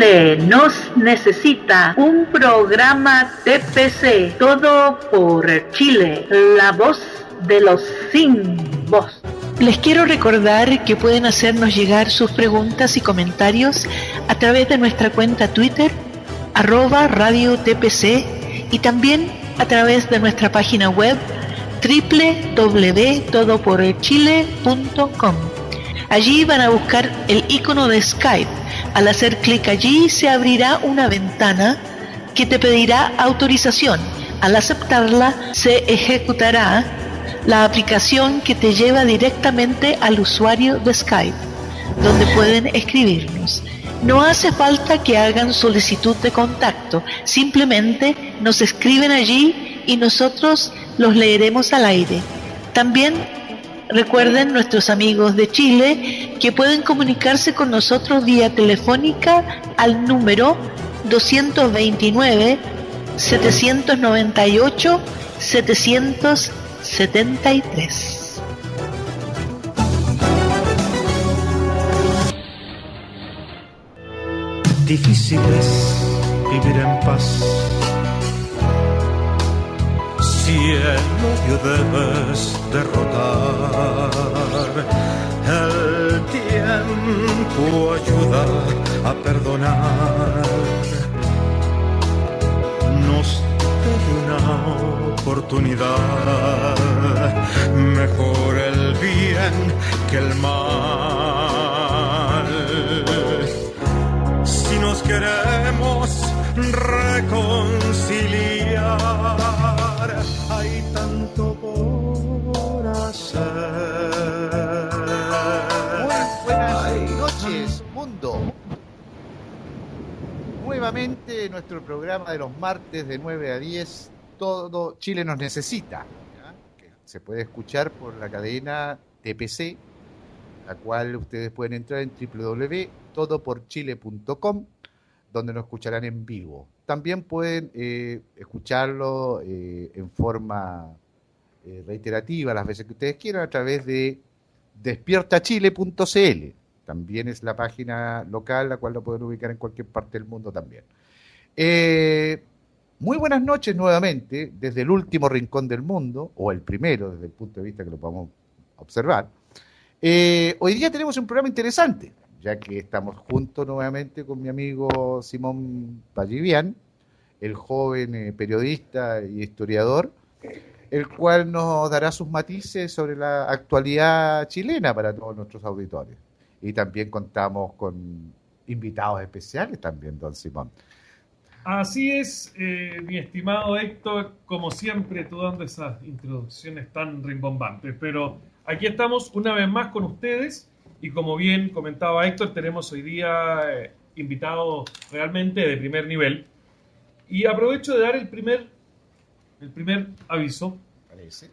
Chile nos necesita, un programa TPC, todo por Chile, la voz de los sin voz. Les quiero recordar que pueden hacernos llegar sus preguntas y comentarios a través de nuestra cuenta Twitter, @radiotpc, y también a través de nuestra página web www.todoporchile.com. Allí van a buscar el icono de Skype. Al hacer clic allí se abrirá una ventana que te pedirá autorización. Al aceptarla se ejecutará la aplicación que te lleva directamente al usuario de Skype, donde pueden escribirnos. No hace falta que hagan solicitud de contacto, simplemente nos escriben allí y nosotros los leeremos al aire. También recuerden nuestros amigos de Chile que pueden comunicarse con nosotros vía telefónica al número 229 798 773. Difícil es vivir en paz si el odio debes derrotar. El tiempo ayuda a perdonar. Nos debe una oportunidad. Mejor el bien que el mal. Si nos queremos reconciliar, hay tanto por hacer. Buenas noches, mundo. Nuevamente nuestro programa de los martes de 9 a 10, Todo Chile nos necesita, ¿ya? Que se puede escuchar por la cadena TPC, la cual ustedes pueden entrar en www.todoporchile.com, donde nos escucharán en vivo. También pueden escucharlo en forma reiterativa las veces que ustedes quieran a través de despiertachile.cl. También es la página local, la cual lo pueden ubicar en cualquier parte del mundo también. Muy buenas noches nuevamente desde el último rincón del mundo, o el primero desde el punto de vista que lo podamos observar. Hoy día tenemos un programa interesante, ya que estamos juntos nuevamente con mi amigo Simón Pallivian, el joven periodista y historiador, el cual nos dará sus matices sobre la actualidad chilena para todos nuestros auditores. Y también contamos con invitados especiales también, don Simón. Así es, mi estimado Héctor, como siempre, tú dando esas introducciones tan rimbombantes, pero aquí estamos una vez más con ustedes y como bien comentaba Héctor, tenemos hoy día invitados realmente de primer nivel y aprovecho de dar el primer aviso.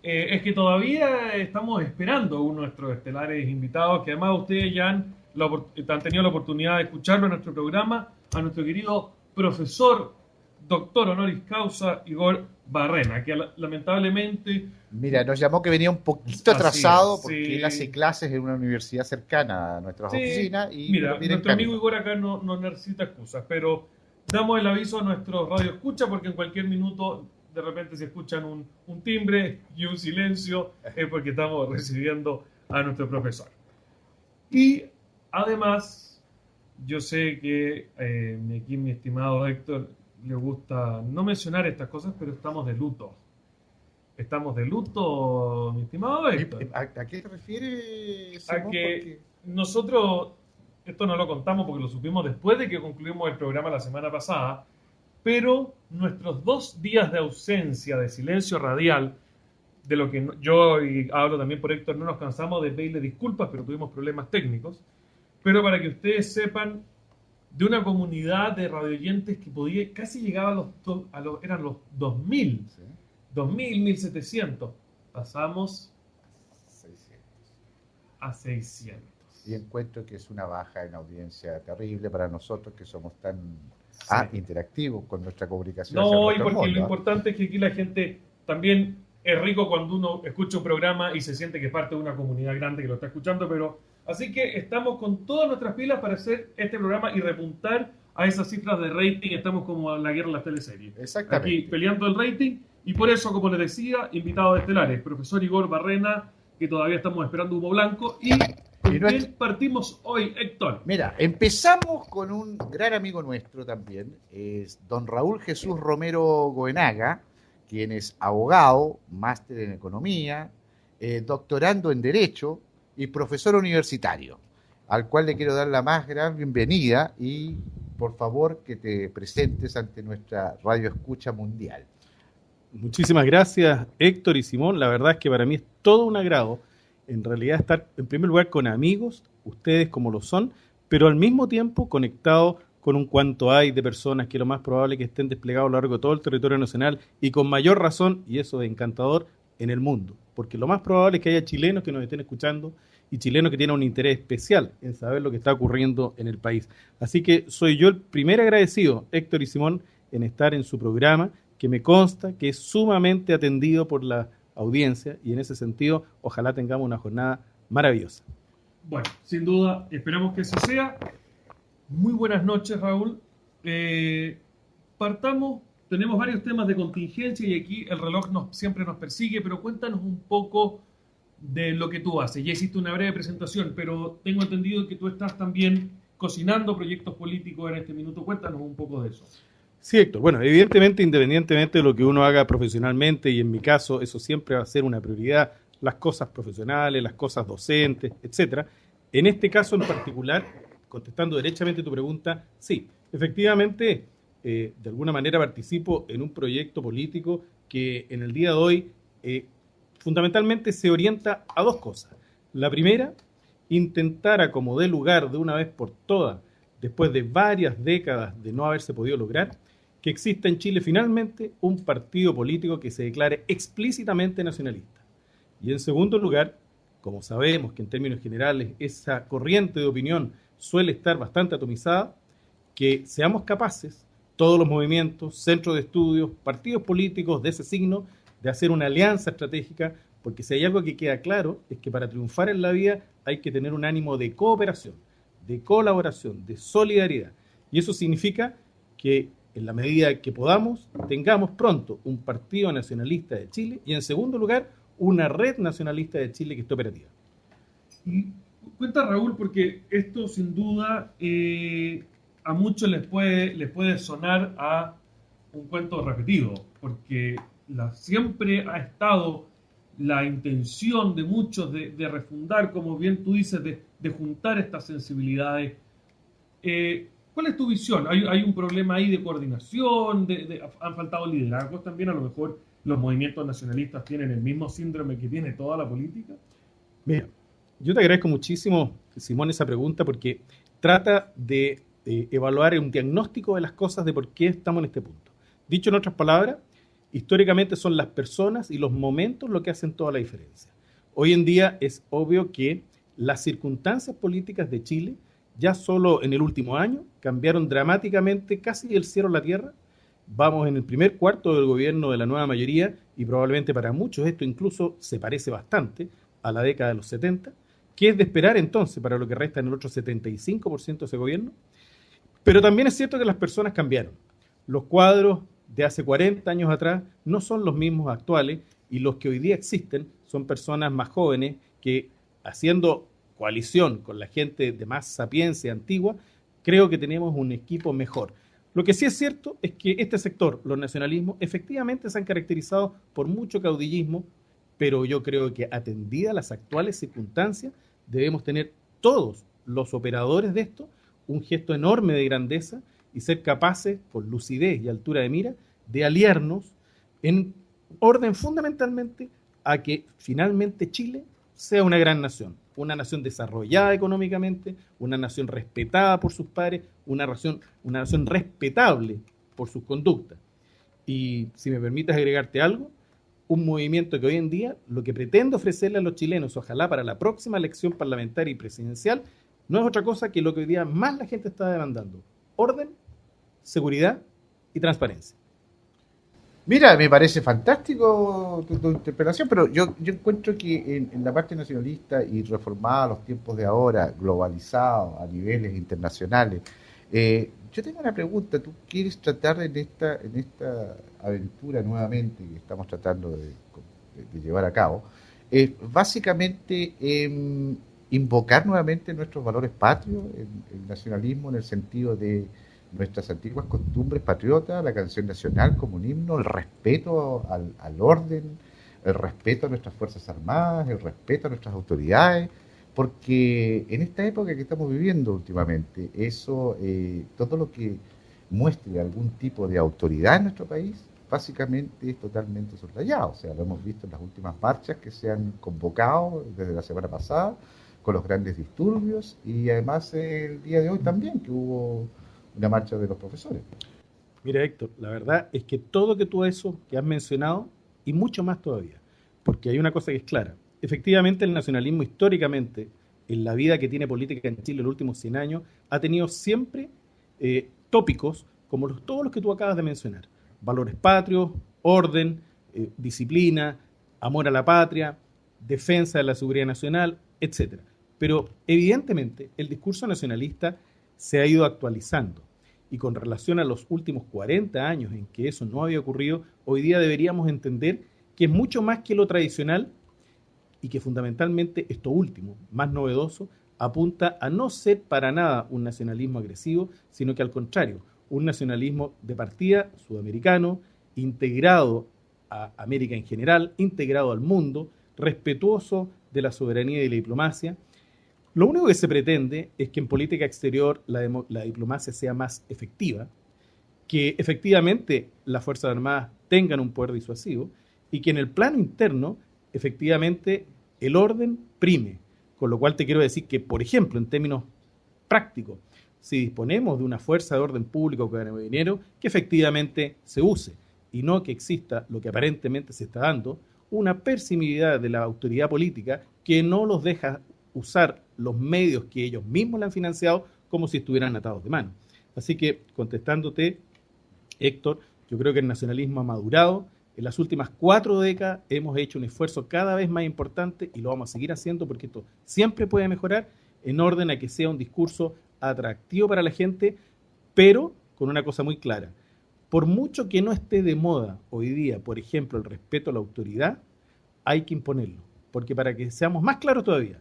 Es que todavía estamos esperando a uno de nuestros estelares invitados, que además ustedes ya han tenido la oportunidad de escucharlo en nuestro programa, a nuestro querido profesor, doctor honoris causa, Igor Barrena, que lamentablemente... Mira, nos llamó que venía un poquito atrasado porque él hace clases en una universidad cercana a nuestras oficinas. Y mira, nuestro amigo Igor acá no necesita excusas, pero damos el aviso a nuestros radioescuchas porque en cualquier minuto de repente se escuchan un timbre y un silencio, es porque estamos recibiendo a nuestro profesor. Y además, yo sé que aquí mi estimado Héctor le gusta no mencionar estas cosas, pero estamos de luto. Estamos de luto, mi estimado Héctor. ¿A qué te refieres, Simón? A que nosotros, esto no lo contamos porque lo supimos después de que concluimos el programa la semana pasada, pero nuestros 2 días de ausencia, de silencio radial, de lo que yo y hablo también por Héctor, no nos cansamos de pedirle disculpas, pero tuvimos problemas técnicos. Pero para que ustedes sepan, de una comunidad de radioyentes que podía, casi llegaba eran los 2000, ¿sí? 2000, 1700. Pasamos 600. A 600. Y encuentro que es una baja en audiencia terrible para nosotros que somos tan interactivos con nuestra comunicación. No, y porque lo importante es que aquí la gente también es rico cuando uno escucha un programa y se siente que es parte de una comunidad grande que lo está escuchando, pero así que estamos con todas nuestras pilas para hacer este programa y repuntar a esas cifras de rating, estamos como en la guerra de las teleseries. Exactamente. Aquí peleando el rating, y por eso, como les decía, invitados estelares, profesor Igor Barrena, que todavía estamos esperando humo blanco, y ¿con quién partimos hoy, Héctor? Mira, empezamos con un gran amigo nuestro también, es don Raúl Jesús Romero Goenaga, quien es abogado, máster en economía, doctorando en Derecho y profesor universitario, al cual le quiero dar la más gran bienvenida y por favor que te presentes ante nuestra radio escucha mundial. Muchísimas gracias, Héctor y Simón. La verdad es que para mí es todo un agrado, en realidad, estar en primer lugar con amigos, ustedes como lo son, pero al mismo tiempo conectado con un cuanto hay de personas que lo más probable es que estén desplegados a lo largo de todo el territorio nacional y con mayor razón, y eso es encantador, en el mundo. Porque lo más probable es que haya chilenos que nos estén escuchando y chilenos que tienen un interés especial en saber lo que está ocurriendo en el país. Así que soy yo el primer agradecido, Héctor y Simón, en estar en su programa, que me consta que es sumamente atendido por la audiencia y en ese sentido ojalá tengamos una jornada maravillosa. Bueno, sin duda, esperamos que así sea. Muy buenas noches, Raúl. Partamos, tenemos varios temas de contingencia y aquí el reloj siempre nos persigue, pero cuéntanos un poco de lo que tú haces. Ya hiciste una breve presentación, pero tengo entendido que tú estás también cocinando proyectos políticos en este minuto. Cuéntanos un poco de eso. Sí, Héctor. Bueno, evidentemente, independientemente de lo que uno haga profesionalmente, y en mi caso eso siempre va a ser una prioridad, las cosas profesionales, las cosas docentes, etcétera. En este caso en particular, contestando derechamente tu pregunta, sí, efectivamente, de alguna manera participo en un proyecto político que en el día de hoy fundamentalmente se orienta a dos cosas. La primera, intentar acomodar lugar de una vez por todas, después de varias décadas de no haberse podido lograr, que exista en Chile finalmente un partido político que se declare explícitamente nacionalista. Y en segundo lugar, como sabemos que en términos generales esa corriente de opinión suele estar bastante atomizada, que seamos capaces, todos los movimientos, centros de estudios, partidos políticos de ese signo, de hacer una alianza estratégica, porque si hay algo que queda claro, es que para triunfar en la vida hay que tener un ánimo de cooperación, de colaboración, de solidaridad. Y eso significa que en la medida que podamos, tengamos pronto un partido nacionalista de Chile y en segundo lugar, una red nacionalista de Chile que esté operativa. Y cuenta, Raúl, porque esto sin duda a muchos les puede sonar a un cuento repetido, porque siempre ha estado la intención de muchos de refundar, como bien tú dices, de juntar estas sensibilidades. ¿Cuál es tu visión? ¿Hay un problema ahí de coordinación? ¿Han faltado liderazgos también? A lo mejor los movimientos nacionalistas tienen el mismo síndrome que tiene toda la política. Mira, yo te agradezco muchísimo, Simón, esa pregunta porque trata de evaluar un diagnóstico de las cosas de por qué estamos en este punto. Dicho en otras palabras, históricamente son las personas y los momentos lo que hacen toda la diferencia. Hoy en día es obvio que las circunstancias políticas de Chile ya solo en el último año cambiaron dramáticamente casi del cielo a la tierra. Vamos en el primer cuarto del gobierno de la nueva mayoría y probablemente para muchos esto incluso se parece bastante a la década de los 70. ¿Qué es de esperar entonces para lo que resta en el otro 75% de ese gobierno? Pero también es cierto que las personas cambiaron. Los cuadros de hace 40 años atrás no son los mismos actuales y los que hoy día existen son personas más jóvenes que haciendo coalición con la gente de más sapiencia antigua, creo que tenemos un equipo mejor. Lo que sí es cierto es que este sector, los nacionalismos, efectivamente se han caracterizado por mucho caudillismo, pero yo creo que atendida a las actuales circunstancias, debemos tener todos los operadores de esto un gesto enorme de grandeza y ser capaces, con lucidez y altura de mira, de aliarnos en orden fundamentalmente a que finalmente Chile sea una gran nación, una nación desarrollada económicamente, una nación respetada por sus pares, una nación respetable por sus conductas. Y si me permites agregarte algo, un movimiento que hoy en día lo que pretende ofrecerle a los chilenos, ojalá para la próxima elección parlamentaria y presidencial, no es otra cosa que lo que hoy día más la gente está demandando: orden, seguridad y transparencia. Mira, me parece fantástico tu interpelación, pero yo encuentro que en la parte nacionalista y reformada a los tiempos de ahora, globalizado a niveles internacionales, yo tengo una pregunta. ¿Tú quieres tratar en esta aventura nuevamente que estamos tratando de llevar a cabo, básicamente invocar nuevamente nuestros valores patrios, el nacionalismo en el sentido de nuestras antiguas costumbres patriotas, la canción nacional como un himno, el respeto al orden, el respeto a nuestras Fuerzas Armadas, el respeto a nuestras autoridades? Porque en esta época que estamos viviendo últimamente, eso, todo lo que muestre algún tipo de autoridad en nuestro país, básicamente es totalmente soslayado. O sea, lo hemos visto en las últimas marchas que se han convocado desde la semana pasada, con los grandes disturbios, y además el día de hoy también, que hubo una marcha de los profesores. Mira, Héctor, la verdad es que todo que tú eso que has mencionado, y mucho más todavía, porque hay una cosa que es clara. Efectivamente, el nacionalismo históricamente, en la vida que tiene política en Chile en los últimos 100 años, ha tenido siempre tópicos como todos los que tú acabas de mencionar. Valores patrios, orden, disciplina, amor a la patria, defensa de la seguridad nacional, etc. Pero evidentemente el discurso nacionalista se ha ido actualizando. Y con relación a los últimos 40 años en que eso no había ocurrido, hoy día deberíamos entender que es mucho más que lo tradicional y que fundamentalmente esto último, más novedoso, apunta a no ser para nada un nacionalismo agresivo, sino que al contrario, un nacionalismo de partida sudamericano, integrado a América en general, integrado al mundo, respetuoso de la soberanía y de la diplomacia. Lo único que se pretende es que en política exterior la diplomacia sea más efectiva, que efectivamente las Fuerzas Armadas tengan un poder disuasivo y que en el plano interno efectivamente el orden prime. Con lo cual te quiero decir que, por ejemplo, en términos prácticos, si disponemos de una fuerza de orden público o carabinero, que efectivamente se use y no que exista lo que aparentemente se está dando, una permisividad de la autoridad política que no los deja usar los medios que ellos mismos le han financiado como si estuvieran atados de mano. Así que, contestándote, Héctor, yo creo que el nacionalismo ha madurado. En las últimas 4 décadas hemos hecho un esfuerzo cada vez más importante y lo vamos a seguir haciendo porque esto siempre puede mejorar en orden a que sea un discurso atractivo para la gente, pero con una cosa muy clara. Por mucho que no esté de moda hoy día, por ejemplo, el respeto a la autoridad, hay que imponerlo. Porque para que seamos más claros todavía,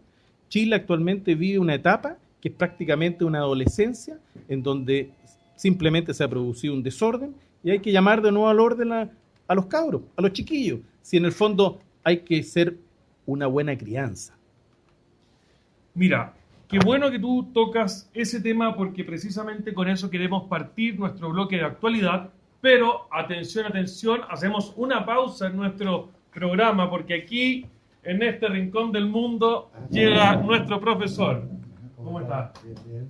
Chile actualmente vive una etapa que es prácticamente una adolescencia en donde simplemente se ha producido un desorden y hay que llamar de nuevo al orden a los cabros, a los chiquillos. Si en el fondo hay que ser una buena crianza. Mira, qué bueno que tú tocas ese tema porque precisamente con eso queremos partir nuestro bloque de actualidad. Pero atención, atención, hacemos una pausa en nuestro programa porque aquí, en este rincón del mundo, llega nuestro profesor. ¿Cómo está? Bien.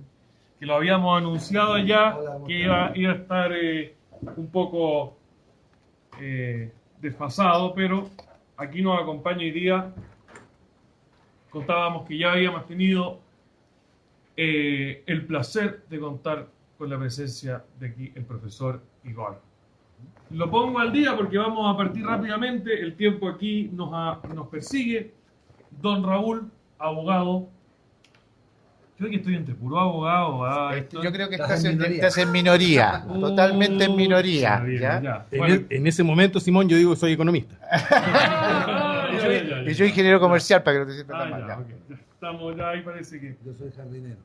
Que lo habíamos anunciado ya, que iba a estar un poco desfasado, pero aquí nos acompaña hoy día. Contábamos que ya habíamos tenido el placer de contar con la presencia de aquí el profesor Igor. Lo pongo al día porque vamos a partir rápidamente, el tiempo aquí nos persigue. Don Raúl, abogado. Creo que estoy entre puro abogado. Yo creo que estás en minoría, totalmente en minoría. ¿Ya? Bueno. En ese momento, Simón, yo digo que soy economista. Y yo ingeniero comercial, para que no te sientas tan mal. Ya, okay. Estamos ya ahí, parece que... Yo soy jardinero.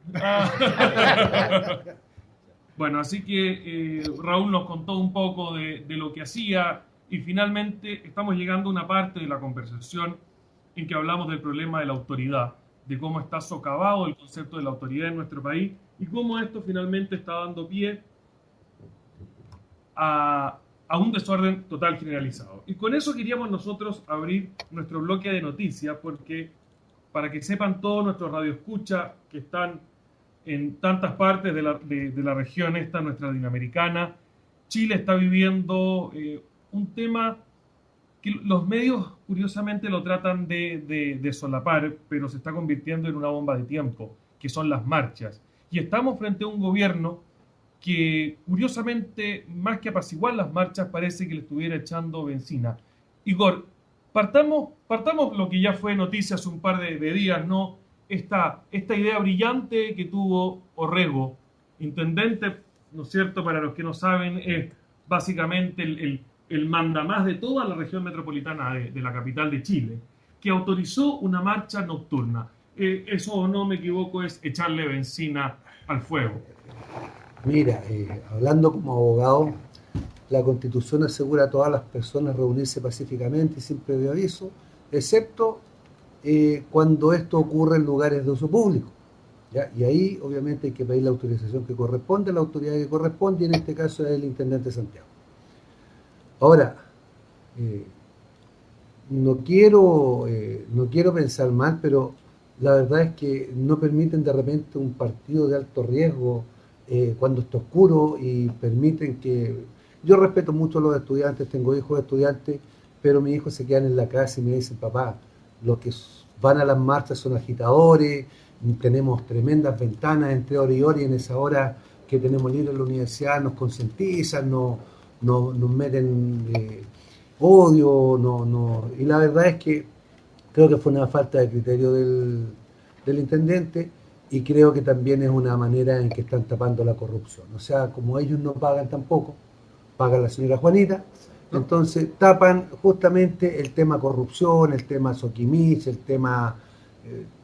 Bueno, así que Raúl nos contó un poco de lo que hacía y finalmente estamos llegando a una parte de la conversación en que hablamos del problema de la autoridad, de cómo está socavado el concepto de la autoridad en nuestro país y cómo esto finalmente está dando pie a un desorden total generalizado. Y con eso queríamos nosotros abrir nuestro bloque de noticias porque para que sepan todos nuestros radioescuchas que están en tantas partes de la región esta, nuestra latinoamericana, Chile está viviendo un tema que los medios curiosamente lo tratan de solapar, pero se está convirtiendo en una bomba de tiempo, que son las marchas. Y estamos frente a un gobierno que curiosamente, más que apaciguar las marchas, parece que le estuviera echando benzina. Igor, partamos lo que ya fue noticia hace un par de días, ¿no? Esta idea brillante que tuvo Orrego, intendente ¿no es cierto? Para los que no saben, es básicamente el mandamás de toda la región metropolitana de la capital de Chile, que autorizó una marcha nocturna. Eso, o no me equivoco, es echarle benzina al fuego. Mira, hablando como abogado, la Constitución asegura a todas las personas reunirse pacíficamente y sin previo aviso, excepto cuando esto ocurre en lugares de uso público. ¿Ya? Y ahí, obviamente, hay que pedir la autorización que corresponde a la autoridad que corresponde, y en este caso es el Intendente de Santiago. Ahora, no quiero pensar mal, pero la verdad es que no permiten de repente un partido de alto riesgo cuando está oscuro, y permiten que... Yo respeto mucho a los estudiantes, tengo hijos de estudiantes, pero mis hijos se quedan en la casa y me dicen: papá, los que van a las marchas son agitadores, tenemos tremendas ventanas entre hora y hora, y en esa hora que tenemos libre en la universidad nos concientizan, nos meten odio, y la verdad es que creo que fue una falta de criterio del intendente, y creo que también es una manera en que están tapando la corrupción. O sea, como ellos no pagan tampoco, paga la señora Juanita, entonces tapan justamente el tema corrupción, el tema Soquimich, el tema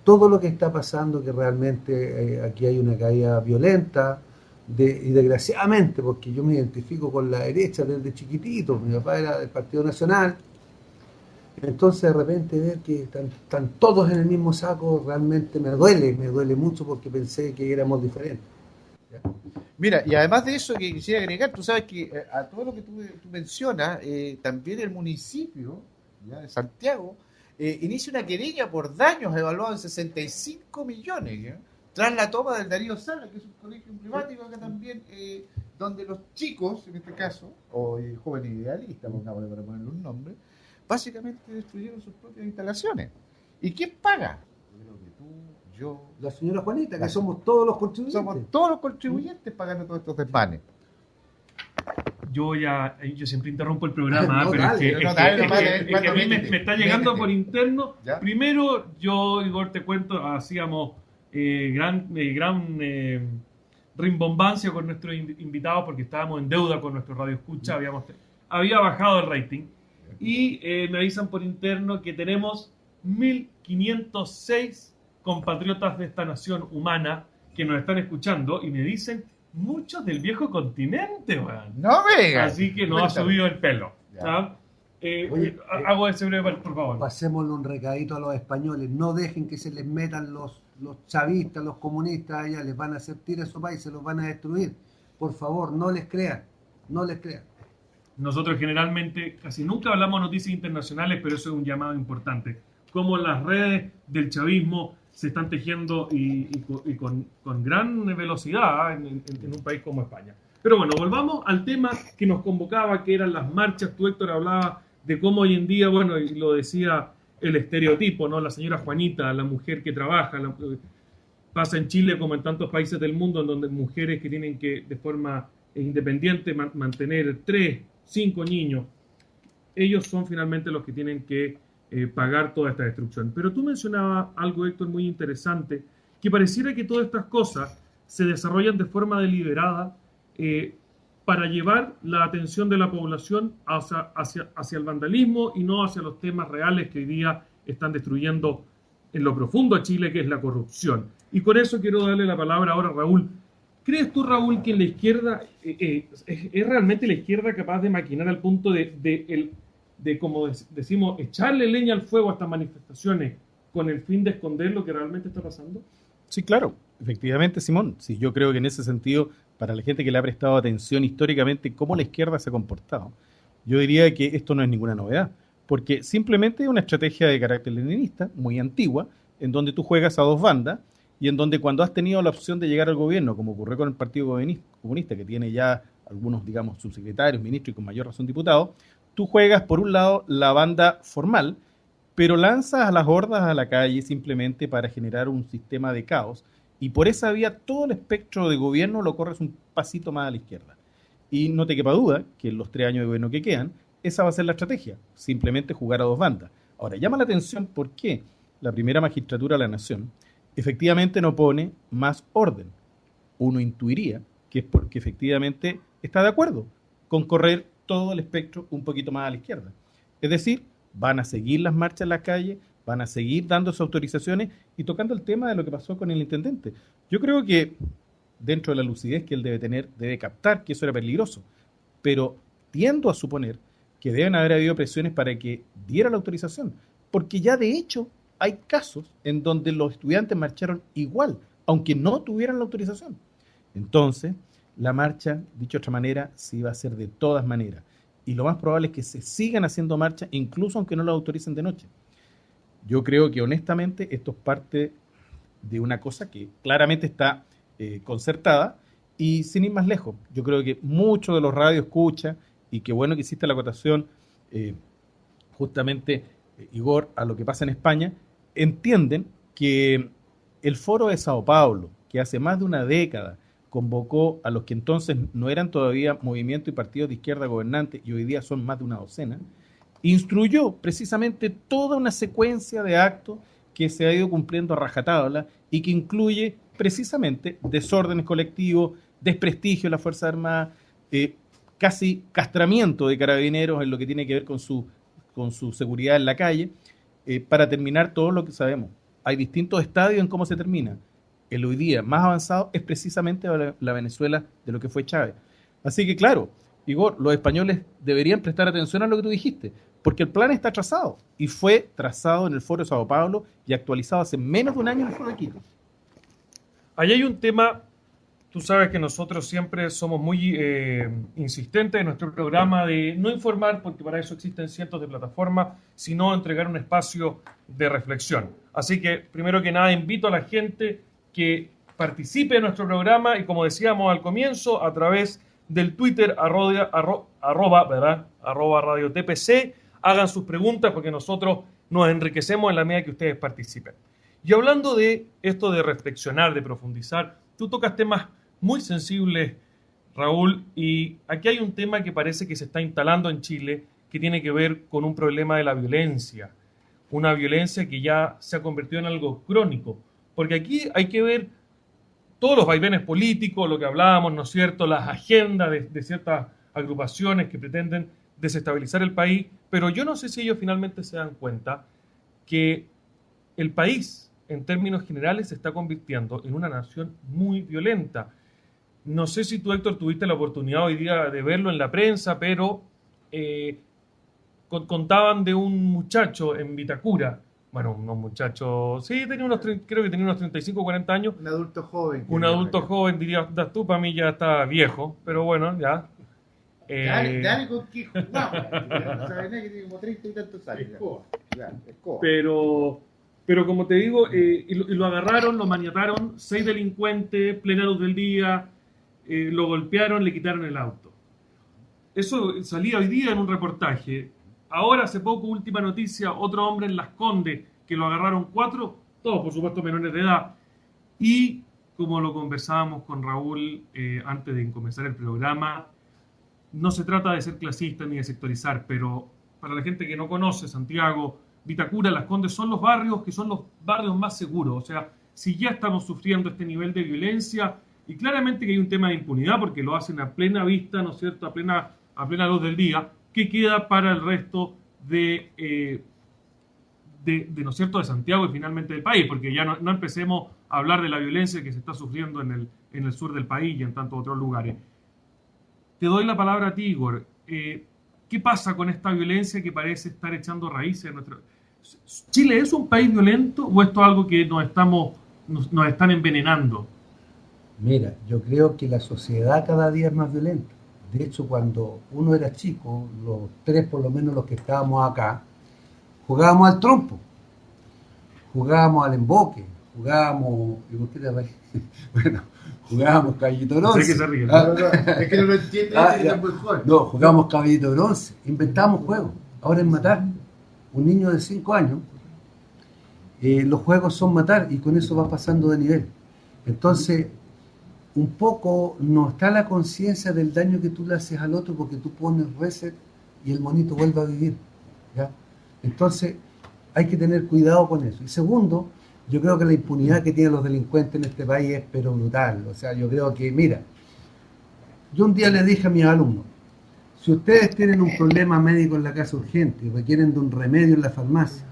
todo lo que está pasando, que realmente aquí hay una caída violenta, y desgraciadamente, porque yo me identifico con la derecha desde chiquitito, mi papá era del Partido Nacional, entonces de repente ver que están todos en el mismo saco realmente me duele mucho, porque pensé que éramos diferentes. ¿Ya? Mira, y además de eso, que quisiera agregar, tú sabes que a todo lo que tú mencionas, también el municipio, ¿ya?, de Santiago inicia una querella por daños evaluados en 65 millones, ¿ya?, tras la toma del Darío Sala, que es un colegio emblemático acá también, donde los chicos, en este caso, o jóvenes idealistas, pongámosle para ponerle un nombre, básicamente destruyeron sus propias instalaciones. ¿Y quién paga? Yo creo que tú, yo... La señora Juanita, que somos todos los contribuyentes. Somos todos los contribuyentes pagando todos estos desmanes. Yo siempre interrumpo el programa, No, pero dale, es que a mí me está llegando por interno. ¿Ya? Primero, yo, Igor, te cuento, hacíamos gran rimbombancia con nuestros invitados, porque estábamos en deuda con nuestro radio escucha, había bajado el rating, y me avisan por interno que tenemos 1506 compatriotas de esta nación humana que nos están escuchando, y me dicen: muchos del viejo continente, weón. No venga. Así que nos ha subido el pelo. Ya. Hago ese breve, por favor. Pasémosle un recadito a los españoles: no dejen que se les metan los chavistas, los comunistas allá, les van a hacer tiras a su país, se los van a destruir. Por favor, no les crean. Nosotros generalmente casi nunca hablamos de noticias internacionales, pero eso es un llamado importante. Cómo las redes del chavismo se están tejiendo y con gran velocidad en un país como España. Pero bueno, volvamos al tema que nos convocaba, que eran las marchas. Tú, Héctor, hablaba de cómo hoy en día, bueno, y lo decía el estereotipo, ¿no? La señora Juanita, la mujer que trabaja, pasa en Chile como en tantos países del mundo, en donde mujeres que tienen que, de forma independiente, mantener 3, 5 niños, ellos son finalmente los que tienen que pagar toda esta destrucción. Pero tú mencionabas algo, Héctor, muy interesante, que pareciera que todas estas cosas se desarrollan de forma deliberada para llevar la atención de la población hacia el vandalismo y no hacia los temas reales que hoy día están destruyendo en lo profundo a Chile, que es la corrupción. Y con eso quiero darle la palabra ahora a Raúl. ¿Crees tú, Raúl, que en la izquierda es realmente la izquierda capaz de maquinar al punto de como decimos, echarle leña al fuego a estas manifestaciones con el fin de esconder lo que realmente está pasando? Sí, claro, efectivamente, Simón. Sí, yo creo que en ese sentido, para la gente que le ha prestado atención históricamente cómo la izquierda se ha comportado, yo diría que esto no es ninguna novedad, porque simplemente es una estrategia de carácter leninista, muy antigua, en donde tú juegas a dos bandas, y en donde cuando has tenido la opción de llegar al gobierno, como ocurrió con el Partido Comunista, que tiene ya algunos, digamos, subsecretarios, ministros y con mayor razón diputados, tú juegas, por un lado, la banda formal, pero lanzas a las hordas a la calle simplemente para generar un sistema de caos, y por esa vía todo el espectro de gobierno lo corres un pasito más a la izquierda. Y no te quepa duda que en los 3 años de gobierno que quedan, esa va a ser la estrategia, simplemente jugar a dos bandas. Ahora, llama la atención por qué la primera magistratura de la nación efectivamente no pone más orden. Uno intuiría que es porque efectivamente está de acuerdo con correr todo el espectro un poquito más a la izquierda. Es decir, van a seguir las marchas en la calle, van a seguir dando sus autorizaciones y tocando el tema de lo que pasó con el intendente. Yo creo que dentro de la lucidez que él debe tener, debe captar que eso era peligroso, pero tiendo a suponer que deben haber habido presiones para que diera la autorización, porque ya de hecho hay casos en donde los estudiantes marcharon igual, aunque no tuvieran la autorización. Entonces, la marcha, dicho de otra manera, se iba a hacer de todas maneras. Y lo más probable es que se sigan haciendo marchas, incluso aunque no lo autoricen de noche. Yo creo que honestamente esto es parte de una cosa que claramente está concertada y sin ir más lejos. Yo creo que muchos de los radios escuchan y qué bueno que hiciste la acotación justamente, Igor, a lo que pasa en España, entienden que el Foro de Sao Paulo, que hace más de una década convocó a los que entonces no eran todavía movimiento y partidos de izquierda gobernantes y hoy día son más de una docena, instruyó precisamente toda una secuencia de actos que se ha ido cumpliendo a rajatabla y que incluye precisamente desórdenes colectivos, desprestigio de las Fuerzas Armadas, casi castramiento de carabineros en lo que tiene que ver con su seguridad en la calle, para terminar todo lo que sabemos. Hay distintos estadios en cómo se termina. El hoy día más avanzado es precisamente la Venezuela de lo que fue Chávez. Así que claro, Igor, los españoles deberían prestar atención a lo que tú dijiste, porque el plan está trazado y fue trazado en el Foro de Sao Paulo y actualizado hace menos de un año en el Foro de Quito. Ahí hay un tema, tú sabes que nosotros siempre somos muy insistentes en nuestro programa de no informar, porque para eso existen cientos de plataformas, sino entregar un espacio de reflexión. Así que, primero que nada, invito a la gente que participe en nuestro programa y, como decíamos al comienzo, a través del Twitter arroba Radio TPC, hagan sus preguntas porque nosotros nos enriquecemos en la medida que ustedes participen. Y hablando de esto de reflexionar, de profundizar, tú tocas temas muy sensibles, Raúl, y aquí hay un tema que parece que se está instalando en Chile que tiene que ver con un problema de la violencia, una violencia que ya se ha convertido en algo crónico, porque aquí hay que ver todos los vaivenes políticos, lo que hablábamos, ¿no es cierto?, las agendas de ciertas agrupaciones que pretenden desestabilizar el país, pero yo no sé si ellos finalmente se dan cuenta que el país, en términos generales, se está convirtiendo en una nación muy violenta. No sé si tú, Héctor, tuviste la oportunidad hoy día de verlo en la prensa, pero contaban de un muchacho en Vitacura. Bueno, un muchacho, sí, creo que tenía unos 35 o 40 años. Un adulto joven. Un adulto joven, dirías tú, para mí ya está viejo, pero bueno, ya. Dale con que jugamos. No sabe nadie que tiene como 30 y tantos años. Pero como te digo, y lo agarraron, lo maniataron, 6 delincuentes, plena luz del día, lo golpearon, le quitaron el auto. Eso salía hoy día en un reportaje. Ahora, hace poco, última noticia, otro hombre en Las Condes, que lo agarraron 4, todos por supuesto menores de edad. Y como lo conversábamos con Raúl antes de comenzar el programa, no se trata de ser clasista ni de sectorizar, pero para la gente que no conoce Santiago, Vitacura, Las Condes son los barrios que son los barrios más seguros. O sea, si ya estamos sufriendo este nivel de violencia, y claramente que hay un tema de impunidad porque lo hacen a plena vista, ¿no es cierto?, a plena luz del día, ¿qué queda para el resto de ¿no es cierto?, de Santiago y finalmente del país? Porque ya no empecemos a hablar de la violencia que se está sufriendo en el sur del país y en tantos otros lugares. Te doy la palabra a ti, Igor. ¿Qué pasa con esta violencia que parece estar echando raíces en nuestro... ¿Chile es un país violento o esto es algo que nos están envenenando? Mira, yo creo que la sociedad cada día es más violenta. De hecho, cuando uno era chico, los 3 por lo menos los que estábamos acá, jugábamos al trompo, jugábamos al emboque, jugábamos... ¿Y por qué te reís? Bueno, jugábamos caballito bronce. Sé que se ríe, ¿no? Es que no lo entiende. No, jugábamos caballito bronce, inventamos juegos. Ahora es matar. Un niño de 5 años, los juegos son matar y con eso va pasando de nivel. Entonces, un poco no está la conciencia del daño que tú le haces al otro porque tú pones reset y el monito vuelve a vivir, ¿ya? Entonces, hay que tener cuidado con eso. Y segundo, yo creo que la impunidad que tienen los delincuentes en este país es pero brutal. O sea, yo creo que, mira, Yo un día le dije a mis alumnos, si ustedes tienen un problema médico en la casa urgente y requieren de un remedio en la farmacia,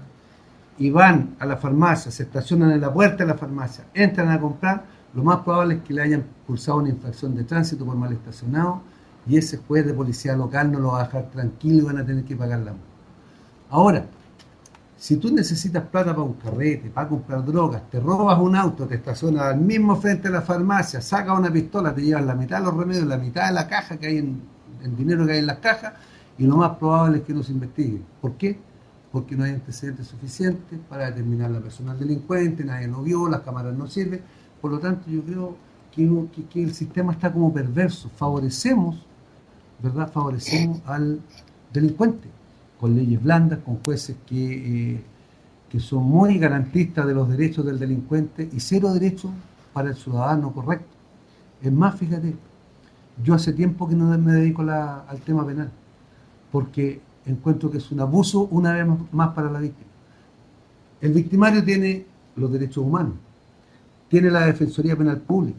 y van a la farmacia, se estacionan en la puerta de la farmacia, entran a comprar, lo más probable es que le hayan cursado una infracción de tránsito por mal estacionado, y ese juez de policía local no lo va a dejar tranquilo y van a tener que pagar la multa. Ahora, si tú necesitas plata para un carrete, para comprar drogas, te robas un auto, te estacionas al mismo frente de la farmacia, sacas una pistola, te llevas la mitad de los remedios, la mitad de la caja que hay en dinero que hay en las cajas, y lo más probable es que no se investigue. ¿Por qué? Porque no hay antecedentes suficientes para determinar la persona delincuente, nadie lo vio, las cámaras no sirven. Por lo tanto, yo creo que el sistema está como perverso. Favorecemos, ¿verdad? Favorecemos al delincuente con leyes blandas, con jueces que son muy garantistas de los derechos del delincuente y cero derechos para el ciudadano correcto. Es más, fíjate, yo hace tiempo que no me dedico al tema penal, porque encuentro que es un abuso una vez más para la víctima. El victimario tiene los derechos humanos, tiene la Defensoría Penal Pública,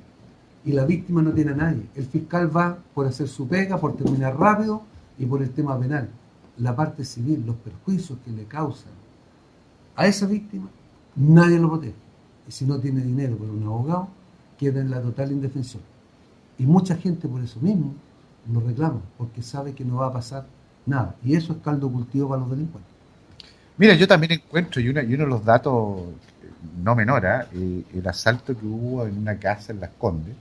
y la víctima no tiene a nadie. El fiscal va por hacer su pega, por terminar rápido y por el tema penal. La parte civil, los perjuicios que le causan a esa víctima, nadie lo protege. Y si no tiene dinero para un abogado, queda en la total indefensión. Y mucha gente por eso mismo lo reclama, porque sabe que no va a pasar nada. Y eso es caldo cultivo para los delincuentes. Mira, yo también encuentro, y uno de los datos no menor, el asalto que hubo en una casa en Las Condes,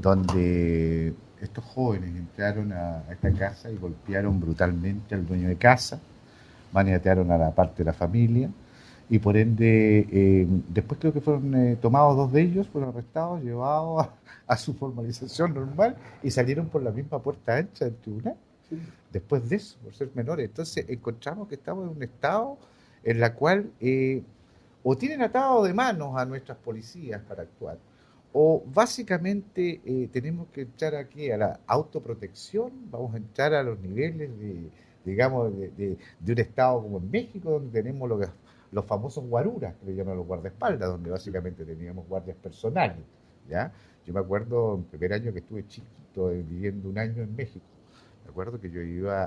donde estos jóvenes entraron a esta casa y golpearon brutalmente al dueño de casa, maniatearon a la parte de la familia, y por ende, después creo que fueron tomados 2 de ellos, fueron arrestados, llevados a su formalización normal, y salieron por la misma puerta ancha del tribunal. Después de eso, por ser menores. Entonces encontramos que estamos en un estado en la cual o tienen atado de manos a nuestras policías para actuar, o básicamente tenemos que entrar aquí a la autoprotección, vamos a entrar a los niveles digamos, de un estado como en México, donde tenemos los famosos guaruras, que le llaman los guardaespaldas, donde básicamente teníamos guardias personales, ¿ya? Yo me acuerdo en el primer año que estuve chiquito, viviendo un año en México, me acuerdo que yo iba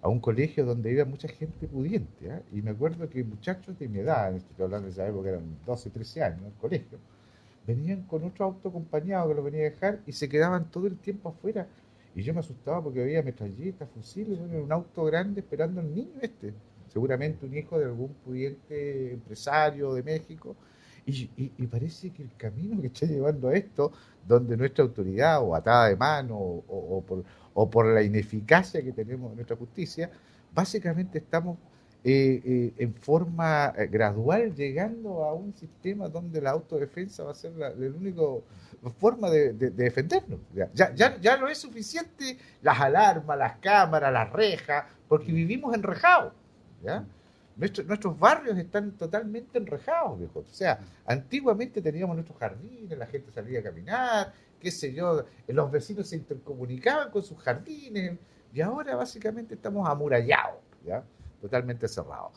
a un colegio donde iba mucha gente pudiente, ¿eh? Y me acuerdo que muchachos de mi edad, estoy hablando de esa época, eran 12, 13 años, el colegio, venían con otro auto acompañado que los venía a dejar y se quedaban todo el tiempo afuera. Y yo me asustaba porque había metralletas, fusiles, en un auto grande esperando al niño seguramente un hijo de algún pudiente empresario de México. Y parece que el camino que está llevando a esto, donde nuestra autoridad, o atada de mano, o por la ineficacia que tenemos en nuestra justicia, básicamente estamos en forma gradual llegando a un sistema donde la autodefensa va a ser la única forma de defendernos. Ya no es suficiente las alarmas, las cámaras, las rejas, porque vivimos enrejados, ¿ya? Nuestros barrios están totalmente enrejados, viejo. O sea, antiguamente teníamos nuestros jardines, la gente salía a caminar, qué sé yo, los vecinos se intercomunicaban con sus jardines, y ahora básicamente estamos amurallados, ¿ya? Totalmente cerrados.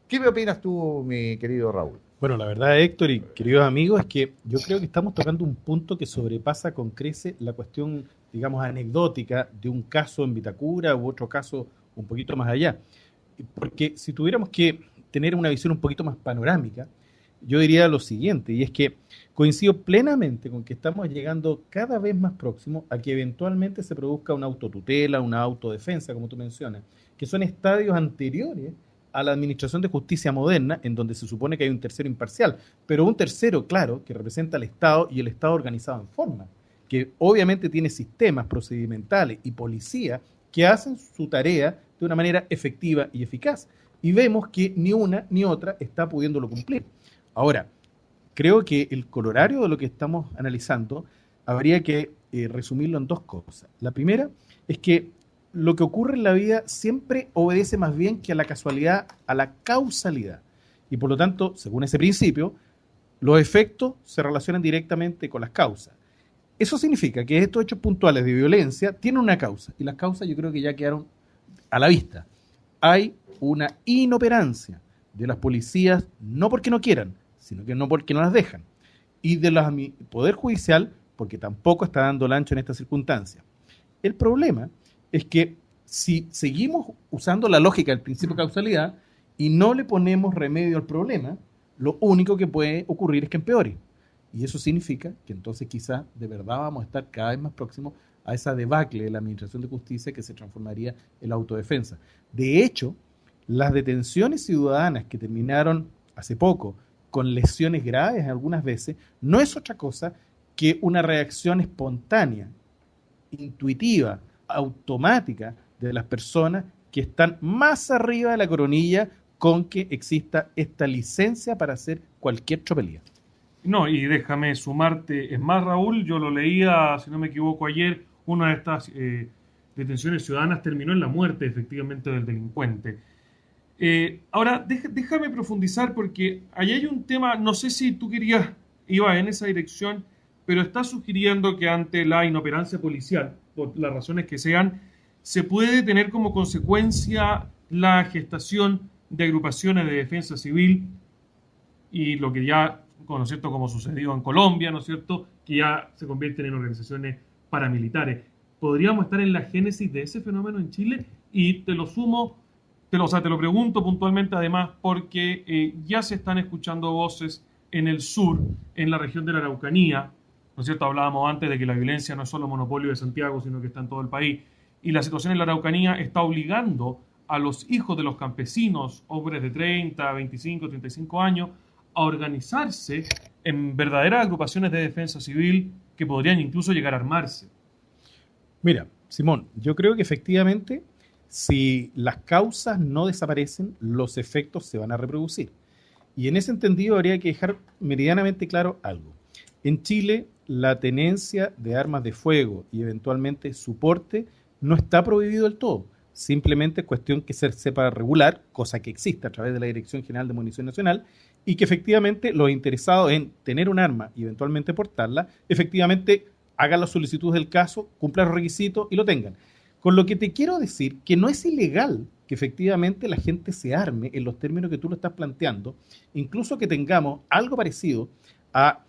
¿Qué me opinas tú, mi querido Raúl? Bueno, la verdad, Héctor y queridos amigos, es que yo creo que estamos tocando un punto que sobrepasa con creces la cuestión, digamos, anecdótica de un caso en Vitacura u otro caso un poquito más allá. Porque si tuviéramos que tener una visión un poquito más panorámica, yo diría lo siguiente, y es que coincido plenamente con que estamos llegando cada vez más próximos a que eventualmente se produzca una autotutela, una autodefensa, como tú mencionas, que son estadios anteriores a la administración de justicia moderna, en donde se supone que hay un tercero imparcial, pero un tercero, claro, que representa al Estado y el Estado organizado en forma, que obviamente tiene sistemas procedimentales y policía que hacen su tarea de una manera efectiva y eficaz. Y vemos que ni una ni otra está pudiéndolo cumplir. Ahora, creo que el colorario de lo que estamos analizando habría que resumirlo en 2 cosas. La primera es que lo que ocurre en la vida siempre obedece más bien que a la casualidad, a la causalidad. Y por lo tanto, según ese principio, los efectos se relacionan directamente con las causas. Eso significa que estos hechos puntuales de violencia tienen una causa, y las causas yo creo que ya quedaron a la vista. Hay una inoperancia de las policías, no porque no quieran, sino que no porque no las dejan. Y del Poder Judicial, porque tampoco está dando el ancho en esta circunstancia. El problema es que si seguimos usando la lógica del principio de causalidad y no le ponemos remedio al problema, lo único que puede ocurrir es que empeore. Y eso significa que entonces quizás de verdad vamos a estar cada vez más próximos a esa debacle de la Administración de Justicia que se transformaría en la autodefensa. De hecho, las detenciones ciudadanas que terminaron hace poco con lesiones graves algunas veces, no es otra cosa que una reacción espontánea, intuitiva, automática de las personas que están más arriba de la coronilla con que exista esta licencia para hacer cualquier tropelía. No, y déjame sumarte, es más, Raúl, yo lo leía, si no me equivoco, ayer, una de estas detenciones ciudadanas terminó en la muerte, efectivamente, del delincuente. Ahora, déjame profundizar porque ahí hay un tema, no sé si tú iba en esa dirección, pero está sugiriendo que ante la inoperancia policial, por las razones que sean, se puede tener como consecuencia la gestación de agrupaciones de defensa civil y lo que ya, ¿no es cierto?, como sucedió en Colombia, ¿no es cierto?, que ya se convierten en organizaciones paramilitares. ¿Podríamos estar en la génesis de ese fenómeno en Chile? Y te lo pregunto puntualmente además porque ya se están escuchando voces en el sur, en la región de la Araucanía, ¿no es cierto? Hablábamos antes de que la violencia no es solo monopolio de Santiago, sino que está en todo el país. Y la situación en la Araucanía está obligando a los hijos de los campesinos, hombres de 30, 25, 35 años, a organizarse en verdaderas agrupaciones de defensa civil que podrían incluso llegar a armarse. Mira, Simón, yo creo que efectivamente si las causas no desaparecen, los efectos se van a reproducir. Y en ese entendido habría que dejar meridianamente claro algo. En Chile, la tenencia de armas de fuego y eventualmente su porte no está prohibido del todo. Simplemente es cuestión que se sepa regular, cosa que existe a través de la Dirección General de Munición Nacional, y que efectivamente los interesados en tener un arma y eventualmente portarla, efectivamente hagan la solicitud del caso, cumplan los requisitos y lo tengan. Con lo que te quiero decir que no es ilegal que efectivamente la gente se arme en los términos que tú lo estás planteando, incluso que tengamos algo parecido a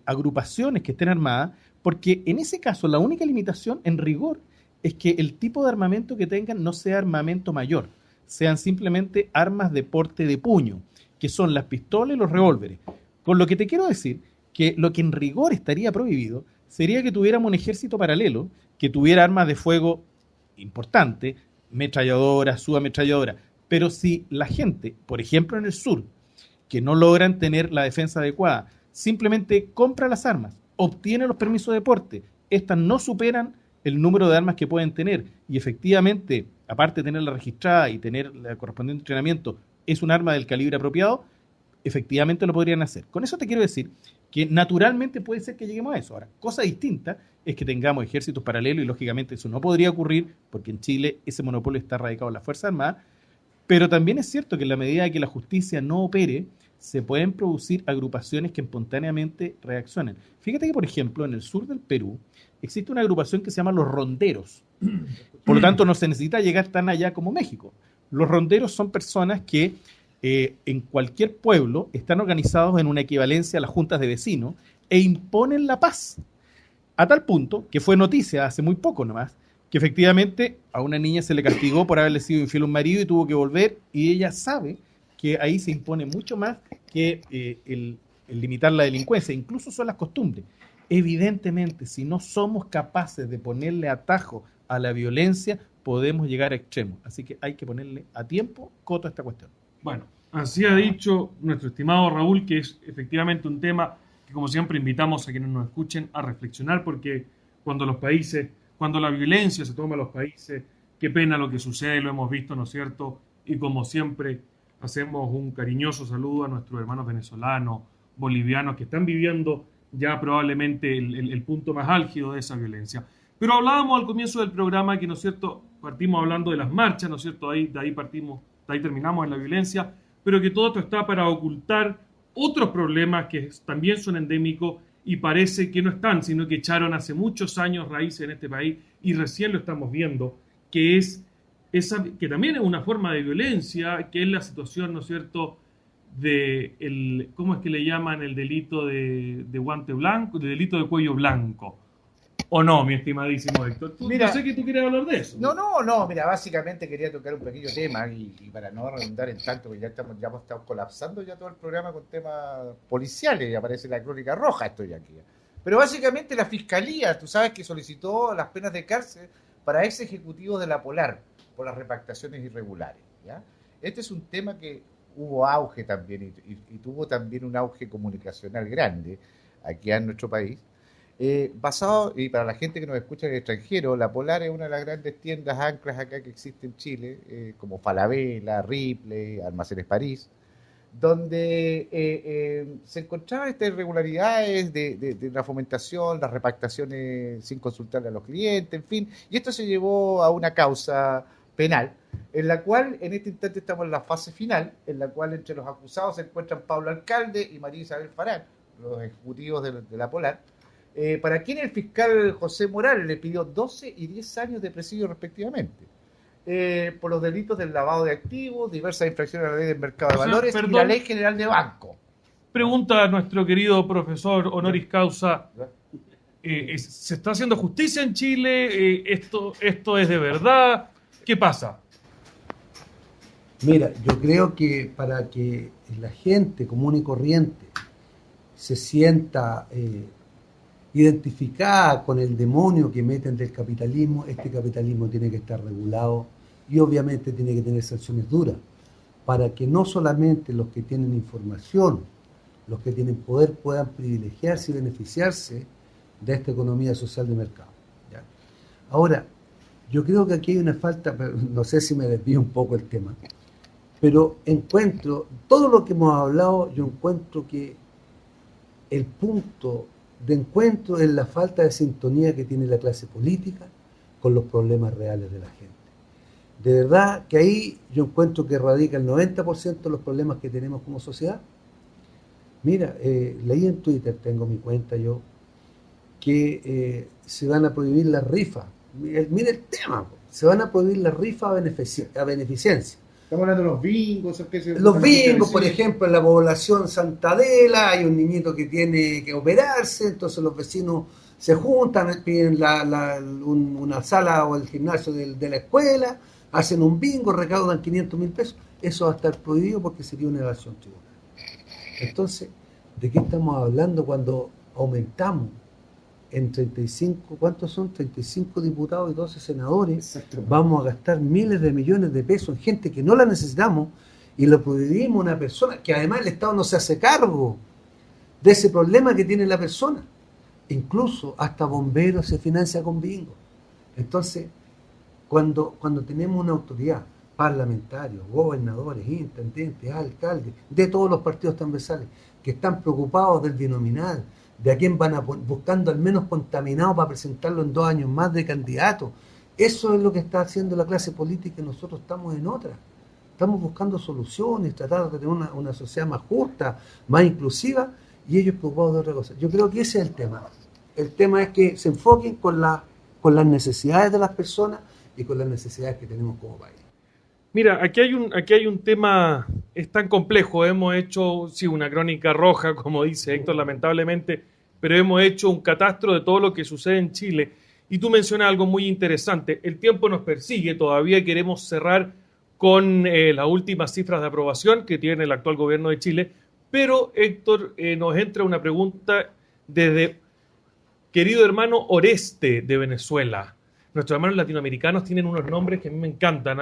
agrupaciones que estén armadas, porque en ese caso la única limitación en rigor es que el tipo de armamento que tengan no sea armamento mayor, sean simplemente armas de porte de puño, que son las pistolas y los revólveres. Con lo que te quiero decir que lo que en rigor estaría prohibido sería que tuviéramos un ejército paralelo que tuviera armas de fuego importantes, metralladoras, subametralladoras. Pero si la gente, por ejemplo en el sur, que no logran tener la defensa adecuada, simplemente compra las armas, obtiene los permisos de porte, estas no superan el número de armas que pueden tener y efectivamente, aparte de tenerla registrada y tener el correspondiente entrenamiento, es un arma del calibre apropiado, efectivamente lo podrían hacer. Con eso te quiero decir que naturalmente puede ser que lleguemos a eso. Ahora, cosa distinta es que tengamos ejércitos paralelos y lógicamente eso no podría ocurrir porque en Chile ese monopolio está radicado en las Fuerzas Armadas, pero también es cierto que en la medida que la justicia no opere, se pueden producir agrupaciones que espontáneamente reaccionen. Fíjate que, por ejemplo, en el sur del Perú existe una agrupación que se llama los ronderos. Por lo tanto, no se necesita llegar tan allá como México. Los ronderos son personas que en cualquier pueblo están organizados en una equivalencia a las juntas de vecinos e imponen la paz. A tal punto que fue noticia hace muy poco nomás, que efectivamente a una niña se le castigó por haberle sido infiel a un marido y tuvo que volver, y ella sabe que ahí se impone mucho más que el limitar la delincuencia, incluso son las costumbres. Evidentemente, si no somos capaces de ponerle atajo a la violencia, podemos llegar a extremos. Así que hay que ponerle a tiempo coto a esta cuestión. Bueno, así ha dicho nuestro estimado Raúl, que es efectivamente un tema que, como siempre, invitamos a quienes nos escuchen a reflexionar, porque cuando la violencia se toma a los países, qué pena lo que sucede, lo hemos visto, ¿no es cierto? Y como siempre, hacemos un cariñoso saludo a nuestros hermanos venezolanos, bolivianos, que están viviendo ya probablemente el punto más álgido de esa violencia. Pero hablábamos al comienzo del programa que, ¿no es cierto?, partimos hablando de las marchas, ¿no es cierto?, de ahí terminamos en la violencia, pero que todo esto está para ocultar otros problemas que también son endémicos y parece que no están, sino que echaron hace muchos años raíces en este país y recién lo estamos viendo, que es esa, que también es una forma de violencia, que es la situación, ¿no es cierto?, ¿cómo es que le llaman el delito de guante blanco, el delito de cuello blanco? ¿O no, mi estimadísimo Héctor? Mira, yo sé que tú quieres hablar de eso. No, mira, básicamente quería tocar un pequeño tema y para no redundar en tanto, que ya hemos estado colapsando ya todo el programa con temas policiales, y aparece la crónica roja, estoy aquí. Pero básicamente la Fiscalía, tú sabes que solicitó las penas de cárcel para ex ejecutivos de la Polar por las repactaciones irregulares, ¿ya? Este es un tema que hubo auge también y tuvo también un auge comunicacional grande aquí en nuestro país. Basado, y para la gente que nos escucha en el extranjero, la Polar es una de las grandes tiendas anclas acá que existe en Chile, como Falabella, Ripley, Almacenes París, donde se encontraban estas irregularidades de la fomentación, las repactaciones sin consultarle a los clientes, en fin, y esto se llevó a una causa penal, en la cual en este instante estamos en la fase final, en la cual entre los acusados se encuentran Pablo Alcalde y María Isabel Farán, los ejecutivos de la Polar, para quien el fiscal José Morales le pidió 12 y 10 años de presidio respectivamente, por los delitos del lavado de activos, diversas infracciones a la ley del mercado de valores y la ley general de banco. Pregunta a nuestro querido profesor honoris causa, ¿se está haciendo justicia en Chile? ¿Esto es de verdad? ¿Qué pasa? Mira, yo creo que para que la gente común y corriente se sienta identificada con el demonio que meten del capitalismo, este capitalismo tiene que estar regulado y obviamente tiene que tener sanciones duras, para que no solamente los que tienen información, los que tienen poder puedan privilegiarse y beneficiarse de esta economía social de mercado, ¿ya? Ahora, yo creo que aquí hay una falta, no sé si me desvío un poco el tema, pero encuentro, todo lo que hemos hablado, yo encuentro que el punto de encuentro es la falta de sintonía que tiene la clase política con los problemas reales de la gente. De verdad que ahí yo encuentro que radica el 90% de los problemas que tenemos como sociedad. Mira, leí en Twitter, tengo mi cuenta yo, que se van a prohibir las rifas. Mira el tema, se van a prohibir las rifas a beneficencia. Estamos hablando de los bingos. Los bingos, por ejemplo, en la población Santa Adela hay un niñito que tiene que operarse, entonces los vecinos se juntan, piden una sala o el gimnasio de la escuela, hacen un bingo, recaudan 500.000 pesos. Eso va a estar prohibido porque sería una evasión tributaria. Entonces, ¿de qué estamos hablando cuando aumentamos en 35, ¿cuántos son? 35 diputados y 12 senadores, vamos a gastar miles de millones de pesos en gente que no la necesitamos y lo prohibimos a una persona que además el Estado no se hace cargo de ese problema que tiene la persona. Incluso hasta bomberos se financia con bingo. Entonces, cuando tenemos una autoridad, parlamentarios, gobernadores, intendentes, alcaldes, de todos los partidos transversales, que están preocupados del binominal, de a quién van a buscando al menos contaminado para presentarlo en 2 años más de candidato. Eso es lo que está haciendo la clase política y nosotros estamos en otra. Estamos buscando soluciones, tratar de tener una sociedad más justa, más inclusiva, y ellos preocupados de otra cosa. Yo creo que ese es el tema. El tema es que se enfoquen con las necesidades de las personas y con las necesidades que tenemos como país. Mira, aquí hay un tema, es tan complejo, hemos hecho, sí, una crónica roja, como dice Héctor, lamentablemente, pero hemos hecho un catastro de todo lo que sucede en Chile. Y tú mencionas algo muy interesante, el tiempo nos persigue, todavía queremos cerrar con las últimas cifras de aprobación que tiene el actual gobierno de Chile, pero Héctor, nos entra una pregunta desde querido hermano Oreste de Venezuela. Nuestros hermanos latinoamericanos tienen unos nombres que a mí me encantan,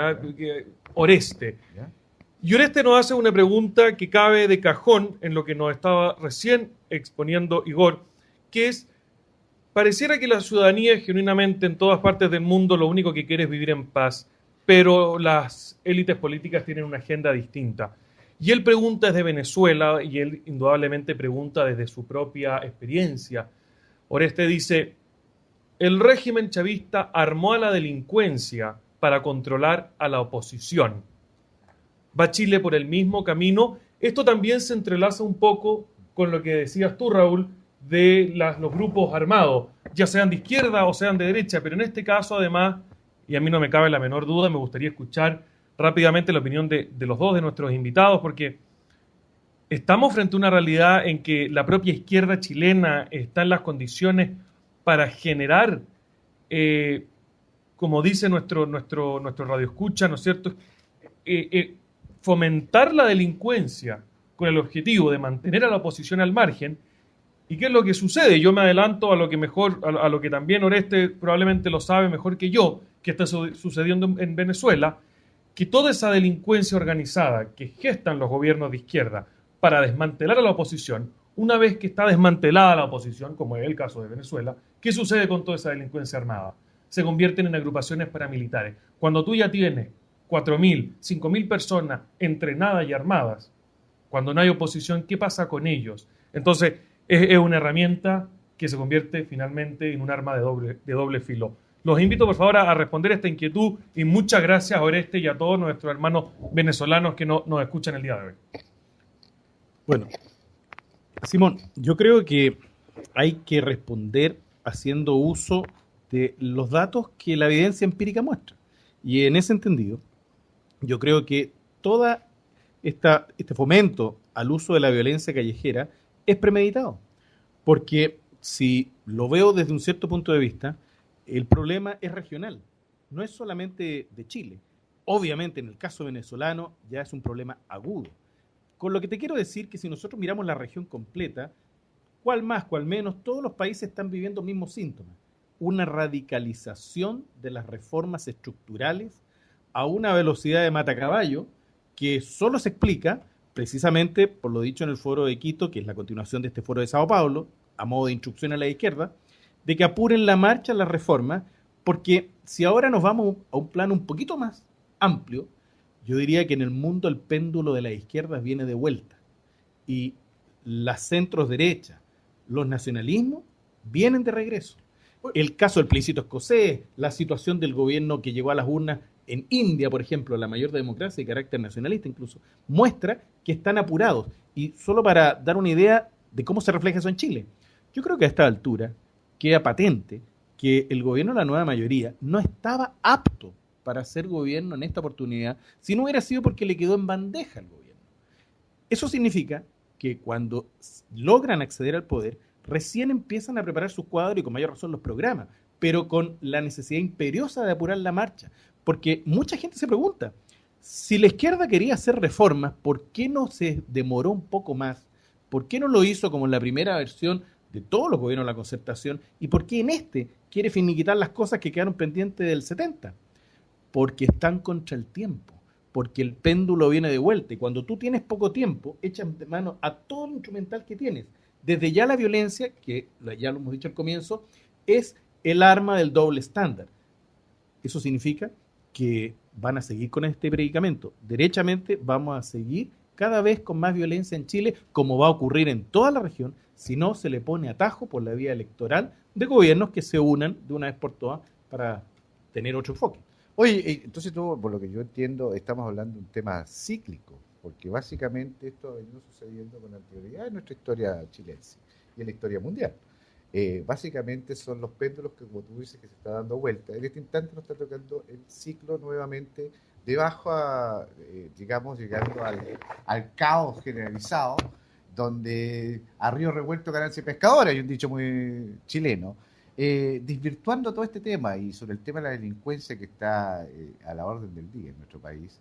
Oreste. Y Oreste nos hace una pregunta que cabe de cajón en lo que nos estaba recién exponiendo Igor, que es, pareciera que la ciudadanía genuinamente en todas partes del mundo lo único que quiere es vivir en paz, pero las élites políticas tienen una agenda distinta. Y él pregunta desde Venezuela y él indudablemente pregunta desde su propia experiencia. Oreste dice, el régimen chavista armó a la delincuencia para controlar a la oposición. ¿Va Chile por el mismo camino? Esto también se entrelaza un poco con lo que decías tú, Raúl, de los grupos armados, ya sean de izquierda o sean de derecha, pero en este caso, además, y a mí no me cabe la menor duda, me gustaría escuchar rápidamente la opinión de los dos de nuestros invitados, porque Estamos frente a una realidad en que la propia izquierda chilena está en las condiciones para generar, como dice nuestro radioescucha, ¿no es cierto?, fomentar la delincuencia con el objetivo de mantener a la oposición al margen. ¿Y qué es lo que sucede? Yo me adelanto a lo que mejor, a lo que también Oreste probablemente lo sabe mejor que yo, que está sucediendo en Venezuela, que toda esa delincuencia organizada que gestan los gobiernos de izquierda para desmantelar a la oposición, una vez que está desmantelada la oposición, como es el caso de Venezuela, ¿qué sucede con toda esa delincuencia armada? Se convierten en agrupaciones paramilitares. Cuando tú ya tienes 4.000, 5.000 personas entrenadas y armadas, cuando no hay oposición, ¿qué pasa con ellos? Entonces, es una herramienta que se convierte finalmente en un arma de doble filo. Los invito, por favor, a responder esta inquietud y muchas gracias a Oreste y a todos nuestros hermanos venezolanos que nos escuchan el día de hoy. Bueno, Simón, yo creo que hay que responder haciendo uso de los datos que la evidencia empírica muestra. Y en ese entendido, yo creo que todo este fomento al uso de la violencia callejera es premeditado. Porque si lo veo desde un cierto punto de vista, el problema es regional, no es solamente de Chile. Obviamente, en el caso venezolano ya es un problema agudo. Con lo que te quiero decir que si nosotros miramos la región completa, cuál más, cuál menos, todos los países están viviendo los mismos síntomas. Una radicalización de las reformas estructurales a una velocidad de matacaballo que solo se explica precisamente por lo dicho en el foro de Quito, que es la continuación de este foro de Sao Paulo, a modo de instrucción a la izquierda, de que apuren la marcha las reformas, porque si ahora nos vamos a un plano un poquito más amplio, yo diría que en el mundo el péndulo de la izquierda viene de vuelta y las centros derechas, los nacionalismos vienen de regreso. El caso del plebiscito escocés, la situación del gobierno que llegó a las urnas en India, por ejemplo, la mayor democracia de carácter nacionalista incluso, muestra que están apurados. Y solo para dar una idea de cómo se refleja eso en Chile, yo creo que a esta altura queda patente que el gobierno de la nueva mayoría no estaba apto para ser gobierno en esta oportunidad, si no hubiera sido porque le quedó en bandeja al gobierno. Eso significa que cuando logran acceder al poder, recién empiezan a preparar sus cuadros y con mayor razón los programas, pero con la necesidad imperiosa de apurar la marcha. Porque mucha gente se pregunta, si la izquierda quería hacer reformas, ¿por qué no se demoró un poco más? ¿Por qué no lo hizo como en la primera versión de todos los gobiernos de la concertación? ¿Y por qué en este quiere finiquitar las cosas que quedaron pendientes del 70? Porque están contra el tiempo, porque el péndulo viene de vuelta. Y cuando tú tienes poco tiempo, echas de mano a todo el instrumental que tienes. Desde ya la violencia, que ya lo hemos dicho al comienzo, es el arma del doble estándar. Eso significa que van a seguir con este predicamento. Derechamente vamos a seguir cada vez con más violencia en Chile, como va a ocurrir en toda la región, si no se le pone atajo por la vía electoral de gobiernos que se unan de una vez por todas para tener otro enfoque. Oye, entonces tú, por lo que yo entiendo, estamos hablando de un tema cíclico, porque básicamente esto ha venido sucediendo con anterioridad en nuestra historia chilense y en la historia mundial. Básicamente son los péndulos que, como tú dices, que se está dando vuelta. En este instante nos está tocando el ciclo nuevamente de bajo a, digamos, llegando al caos generalizado, donde a río revuelto ganancia pescadora, hay un dicho muy chileno, desvirtuando todo este tema y sobre el tema de la delincuencia que está a la orden del día en nuestro país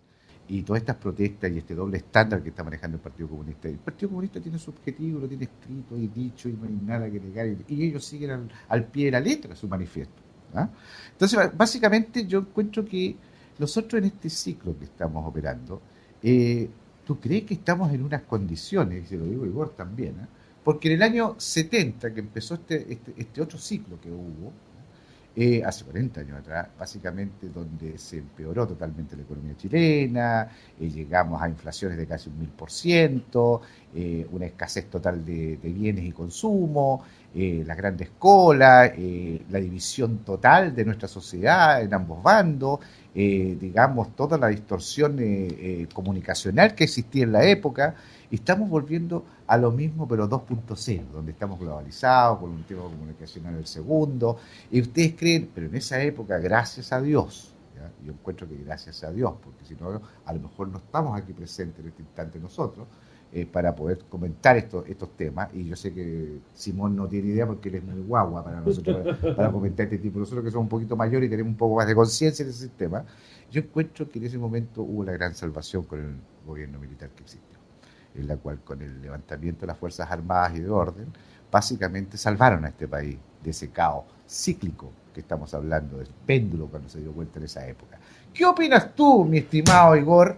y todas estas protestas y este doble estándar que está manejando el Partido Comunista. El Partido Comunista tiene su objetivo, lo tiene escrito y dicho y no hay nada que negar y ellos siguen al pie de la letra su manifiesto. ¿Ah? Entonces, básicamente yo encuentro que nosotros en este ciclo que estamos operando, ¿tú crees que estamos en unas condiciones, y se lo digo Igor también, porque en el año 70 que empezó este otro ciclo que hubo, hace 40 años atrás, básicamente donde se empeoró totalmente la economía chilena, llegamos a inflaciones de casi un 1000%, una escasez total de bienes y consumo, las grandes colas, la división total de nuestra sociedad en ambos bandos, digamos, toda la distorsión comunicacional que existía en la época. Estamos volviendo a lo mismo, pero 2.0, donde estamos globalizados, con un tema comunicacional el segundo. Y ustedes creen, pero en esa época, gracias a Dios, ¿ya? Yo encuentro que gracias a Dios, porque si no, a lo mejor no estamos aquí presentes en este instante nosotros, para poder comentar estos temas, y yo sé que Simón no tiene idea porque él es muy guagua para nosotros, para comentar este tipo. Nosotros que somos un poquito mayores y tenemos un poco más de conciencia en ese sistema, yo encuentro que en ese momento hubo la gran salvación con el gobierno militar que existió, en la cual con el levantamiento de las Fuerzas Armadas y de orden, básicamente salvaron a este país de ese caos cíclico que estamos hablando, del péndulo cuando se dio vuelta en esa época. ¿Qué opinas tú, mi estimado Igor,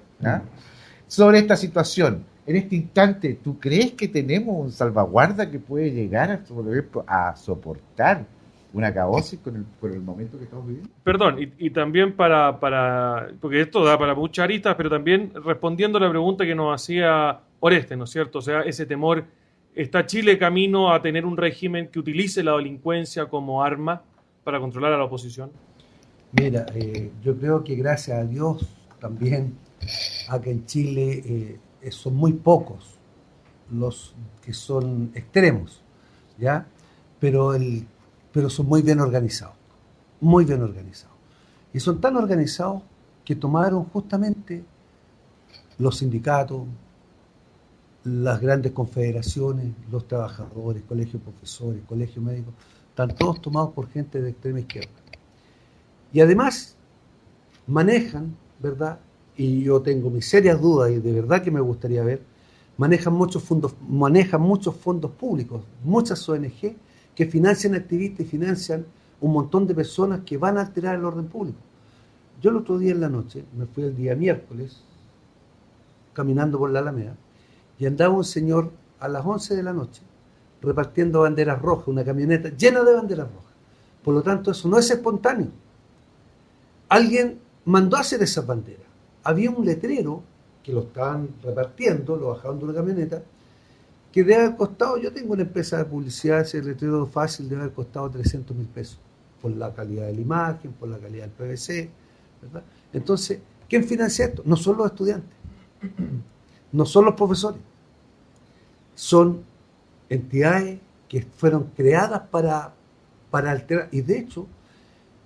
sobre esta situación? En este instante, ¿tú crees que tenemos un salvaguarda que puede llegar, por ejemplo, a soportar una caosis con el momento que estamos viviendo? Perdón, y también porque esto da para muchas aristas, pero también respondiendo a la pregunta que nos hacía Oreste, ¿no es cierto? O sea, ese temor, ¿está Chile camino a tener un régimen que utilice la delincuencia como arma para controlar a la oposición? Mira, yo creo que gracias a Dios también, acá en Chile son muy pocos los que son extremos, ¿ya? Pero son muy bien organizados, muy bien organizados. Y son tan organizados que tomaron justamente los sindicatos, las grandes confederaciones, los trabajadores, colegios de profesores, colegios médicos, están todos tomados por gente de extrema izquierda. Y además manejan, ¿verdad? Y yo tengo mis serias dudas y de verdad que me gustaría ver, manejan muchos fondos públicos, muchas ONG que financian activistas y financian un montón de personas que van a alterar el orden público. Yo el otro día en la noche, me fui el día miércoles, caminando por la Alameda, y andaba un señor a las 11 de la noche repartiendo banderas rojas, una camioneta llena de banderas rojas. Por lo tanto, eso no es espontáneo. Alguien mandó a hacer esas banderas. Había un letrero que lo estaban repartiendo, lo bajaban de una camioneta, que debe haber costado, yo tengo una empresa de publicidad, ese letrero fácil debe haber costado 300.000 pesos, por la calidad de la imagen, por la calidad del PVC, ¿verdad? Entonces, ¿quién financia esto? No son los estudiantes, no son los profesores, son entidades que fueron creadas para alterar, y de hecho,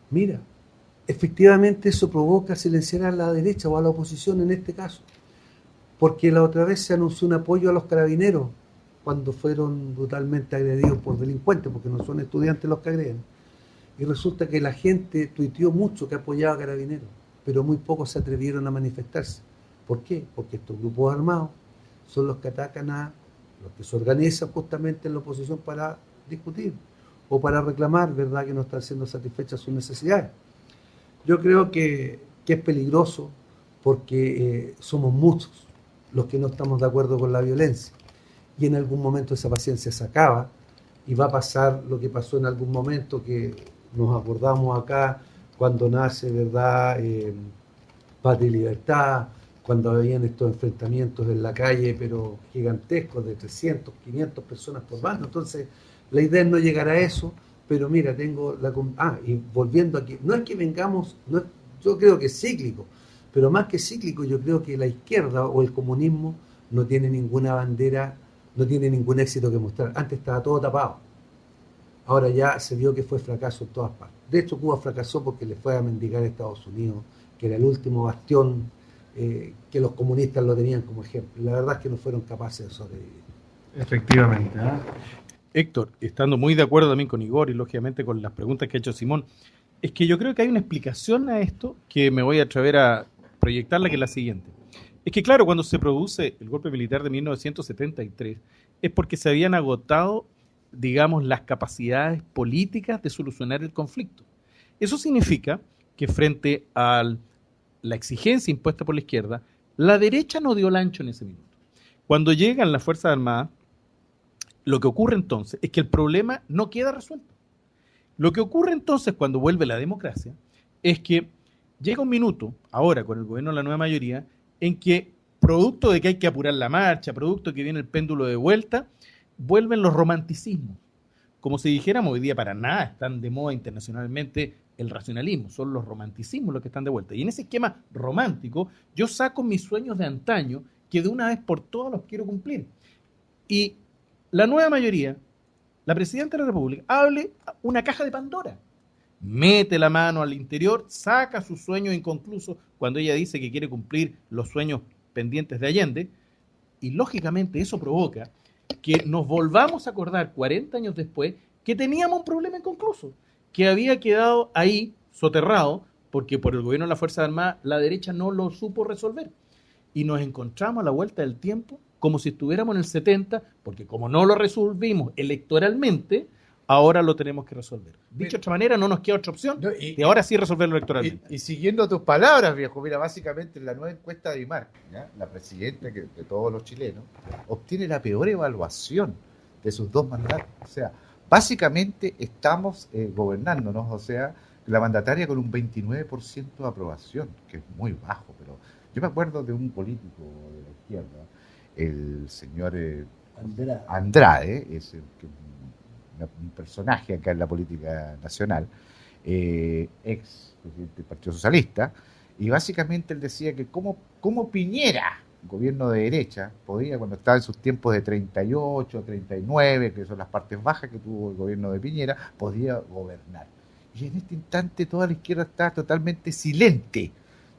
mira, efectivamente eso provoca silenciar a la derecha o a la oposición en este caso, porque la otra vez se anunció un apoyo a los carabineros cuando fueron brutalmente agredidos por delincuentes, porque no son estudiantes los que agreden, y resulta que la gente tuiteó mucho que apoyaba a carabineros, pero muy pocos se atrevieron a manifestarse. ¿Por qué? Porque estos grupos armados son los que atacan a los que se organizan justamente en la oposición para discutir o para reclamar, ¿verdad?, que no están siendo satisfechas sus necesidades. Yo creo que es peligroso porque somos muchos los que no estamos de acuerdo con la violencia, y en algún momento esa paciencia se acaba y va a pasar lo que pasó en algún momento, que nos acordamos acá cuando nace, ¿verdad?, Patria y Libertad, cuando habían estos enfrentamientos en la calle, pero gigantescos, de 300, 500 personas por bando. Entonces, la idea es no llegar a eso, pero mira, y volviendo aquí, no es que vengamos, yo creo que es cíclico, pero más que cíclico, yo creo que la izquierda o el comunismo no tiene ninguna bandera, no tiene ningún éxito que mostrar. Antes estaba todo tapado, ahora ya se vio que fue fracaso en todas partes. De hecho, Cuba fracasó porque le fue a mendigar a Estados Unidos, que era el último bastión, que los comunistas lo tenían como ejemplo. La verdad es que no fueron capaces de sobrevivir. Efectivamente. Héctor, estando muy de acuerdo también con Igor y lógicamente con las preguntas que ha hecho Simón, es que yo creo que hay una explicación a esto que me voy a atrever a proyectarla, que es la siguiente. Es que claro, cuando se produce el golpe militar de 1973 es porque se habían agotado, digamos, las capacidades políticas de solucionar el conflicto. Eso significa que frente a la exigencia impuesta por la izquierda, la derecha no dio el ancho en ese minuto. Cuando llegan las Fuerzas Armadas, lo que ocurre entonces es que el problema no queda resuelto. Lo que ocurre entonces cuando vuelve la democracia es que llega un minuto, ahora con el gobierno de la nueva mayoría, en que, producto de que hay que apurar la marcha, producto de que viene el péndulo de vuelta, vuelven los romanticismos. Como si dijéramos, hoy día para nada están de moda internacionalmente el racionalismo, son los romanticismos los que están de vuelta. Y en ese esquema romántico, yo saco mis sueños de antaño, que de una vez por todas los quiero cumplir. Y la nueva mayoría, la Presidenta de la República, abre una caja de Pandora. Mete la mano al interior, saca sus sueños inconclusos cuando ella dice que quiere cumplir los sueños pendientes de Allende, Y lógicamente eso provoca que nos volvamos a acordar 40 años después que teníamos un problema inconcluso, que había quedado ahí soterrado porque por el gobierno de las Fuerzas Armadas la derecha no lo supo resolver. Y nos encontramos a la vuelta del tiempo como si estuviéramos en el 70, porque como no lo resolvimos electoralmente, ahora lo tenemos que resolver. Dicho de otra manera, no nos queda otra opción y ahora sí resolverlo electoralmente. Y siguiendo tus palabras, viejo, mira, básicamente en la nueva encuesta de IMAR, ¿ya? La presidenta de todos los chilenos obtiene la peor evaluación de sus 2 mandatos. O sea, básicamente estamos gobernándonos, o sea, la mandataria con un 29% de aprobación, que es muy bajo, pero yo me acuerdo de un político de la izquierda, el señor Andrade, es un personaje acá en la política nacional, ex presidente del Partido Socialista, y básicamente él decía que como Piñera, gobierno de derecha, podía, cuando estaba en sus tiempos de 38, 39, que son las partes bajas que tuvo el gobierno de Piñera, podía gobernar. Y en este instante toda la izquierda está totalmente silente,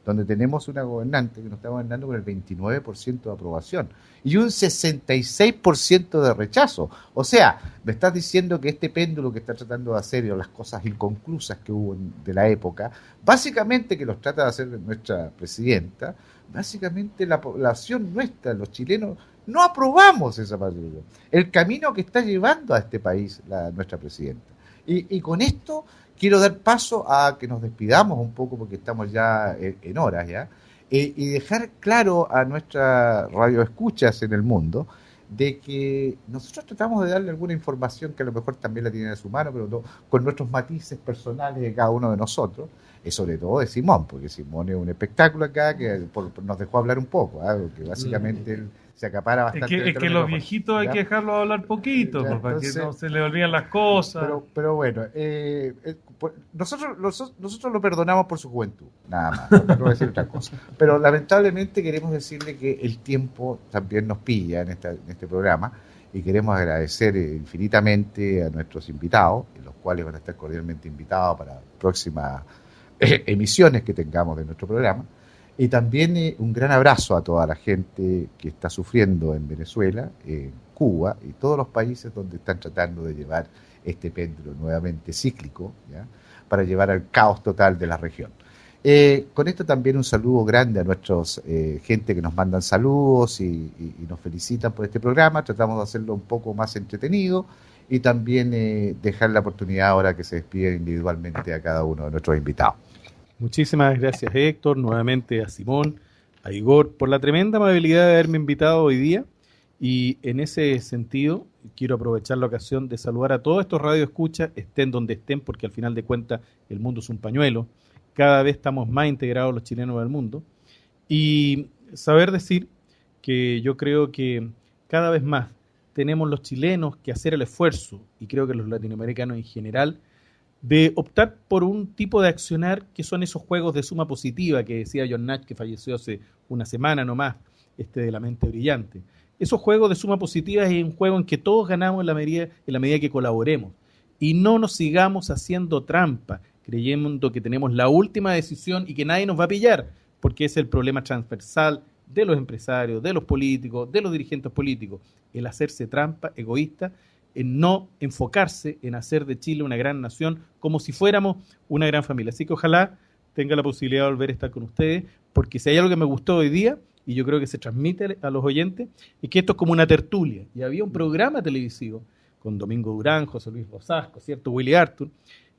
donde tenemos una gobernante que nos está gobernando con el 29% de aprobación y un 66% de rechazo. O sea, me estás diciendo que este péndulo que está tratando de hacer, o las cosas inconclusas que hubo de la época, básicamente que los trata de hacer nuestra presidenta, básicamente la población nuestra, los chilenos, no aprobamos esa patrulla. El camino que está llevando a este país nuestra presidenta. Y con esto quiero dar paso a que nos despidamos un poco porque estamos ya en horas ya, y dejar claro a nuestra radio escuchas en el mundo de que nosotros tratamos de darle alguna información que a lo mejor también la tienen a su mano, pero no, con nuestros matices personales de cada uno de nosotros, y sobre todo de Simón, porque Simón es un espectáculo acá que nos dejó hablar un poco, porque básicamente él se acapara bastante. Es que los viejitos hay que dejarlos hablar poquito, ya, para entonces, que no se le olviden las cosas. Pero bueno, nosotros lo perdonamos por su juventud, nada más, no voy a decir otra cosa. Pero lamentablemente queremos decirle que el tiempo también nos pilla en este programa, y queremos agradecer infinitamente a nuestros invitados, los cuales van a estar cordialmente invitados para próximas emisiones que tengamos de nuestro programa. Y también un gran abrazo a toda la gente que está sufriendo en Venezuela, en Cuba y todos los países donde están tratando de llevar este péndulo nuevamente cíclico, ¿ya? Para llevar al caos total de la región. Con esto también un saludo grande a nuestros gente que nos mandan saludos y nos felicitan por este programa. Tratamos de hacerlo un poco más entretenido y también dejar la oportunidad ahora que se despiden individualmente a cada uno de nuestros invitados. Muchísimas gracias, Héctor, nuevamente a Simón, a Igor, por la tremenda amabilidad de haberme invitado hoy día. Y en ese sentido, quiero aprovechar la ocasión de saludar a todos estos radioescuchas, estén donde estén, porque al final de cuentas el mundo es un pañuelo. Cada vez estamos más integrados los chilenos del mundo. Y saber decir que yo creo que cada vez más tenemos los chilenos que hacer el esfuerzo, y creo que los latinoamericanos en general, de optar por un tipo de accionar que son esos juegos de suma positiva que decía John Nash, que falleció hace una semana nomás, de la mente brillante. Esos juegos de suma positiva es un juego en que todos ganamos en la medida que colaboremos y no nos sigamos haciendo trampa, creyendo que tenemos la última decisión y que nadie nos va a pillar, porque es el problema transversal de los empresarios, de los políticos, de los dirigentes políticos, el hacerse trampa, egoísta, en no enfocarse en hacer de Chile una gran nación como si fuéramos una gran familia. Así que ojalá tenga la posibilidad de volver a estar con ustedes, porque si hay algo que me gustó hoy día, y yo creo que se transmite a los oyentes, es que esto es como una tertulia. Y había un programa televisivo con Domingo Durán, José Luis Rosasco, ¿cierto? Willy Arthur,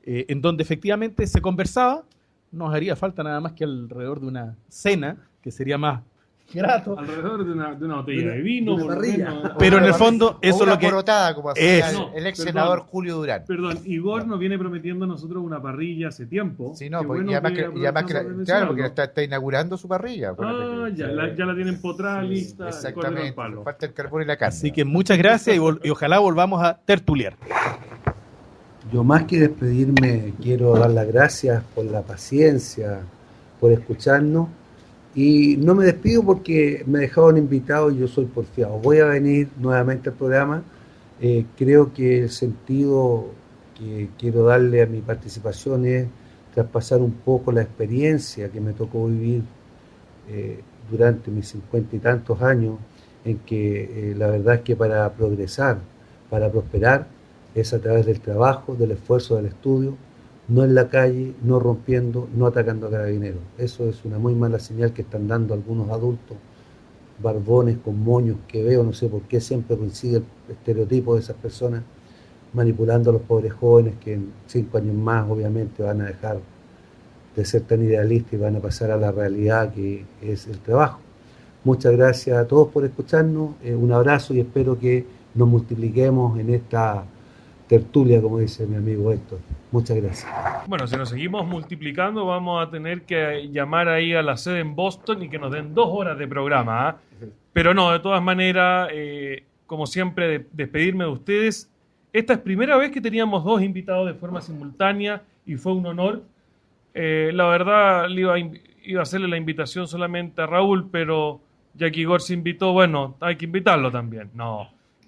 en donde efectivamente se conversaba. Nos haría falta nada más que alrededor de una cena, que sería más grato. Alrededor de una botella de vino, por lo menos. Pero en el fondo, eso es lo que. Como hacía el ex senador Julio Durán. Perdón, Igor nos viene prometiendo a nosotros una parrilla hace tiempo. Sí, no, porque, y además claro, porque está inaugurando su parrilla. Ya la tienen potrada lista. Exactamente. Falta el carbón y la carne. Así que muchas gracias y ojalá volvamos a tertuliar. Yo más que despedirme quiero dar las gracias por la paciencia, por escucharnos. Y no me despido porque me dejaron invitado y yo soy porfiado. Voy a venir nuevamente al programa. Creo que el sentido que quiero darle a mi participación es traspasar un poco la experiencia que me tocó vivir durante mis 50 y tantos años en que la verdad es que para progresar, para prosperar, es a través del trabajo, del esfuerzo, del estudio, no en la calle, no rompiendo, no atacando a carabineros. Eso es una muy mala señal que están dando algunos adultos, barbones con moños que veo, no sé por qué siempre coincide el estereotipo de esas personas, manipulando a los pobres jóvenes que en 5 años más obviamente van a dejar de ser tan idealistas y van a pasar a la realidad que es el trabajo. Muchas gracias a todos por escucharnos, un abrazo y espero que nos multipliquemos en esta tertulia, como dice mi amigo Héctor. Muchas gracias. Bueno, si nos seguimos multiplicando, vamos a tener que llamar ahí a la sede en Boston y que nos den 2 horas de programa, ¿ah? Pero no, de todas maneras, como siempre, despedirme de ustedes. Esta es primera vez que teníamos 2 invitados de forma simultánea y fue un honor. La verdad, iba a hacerle la invitación solamente a Raúl, pero ya que Igor se invitó, bueno, hay que invitarlo también.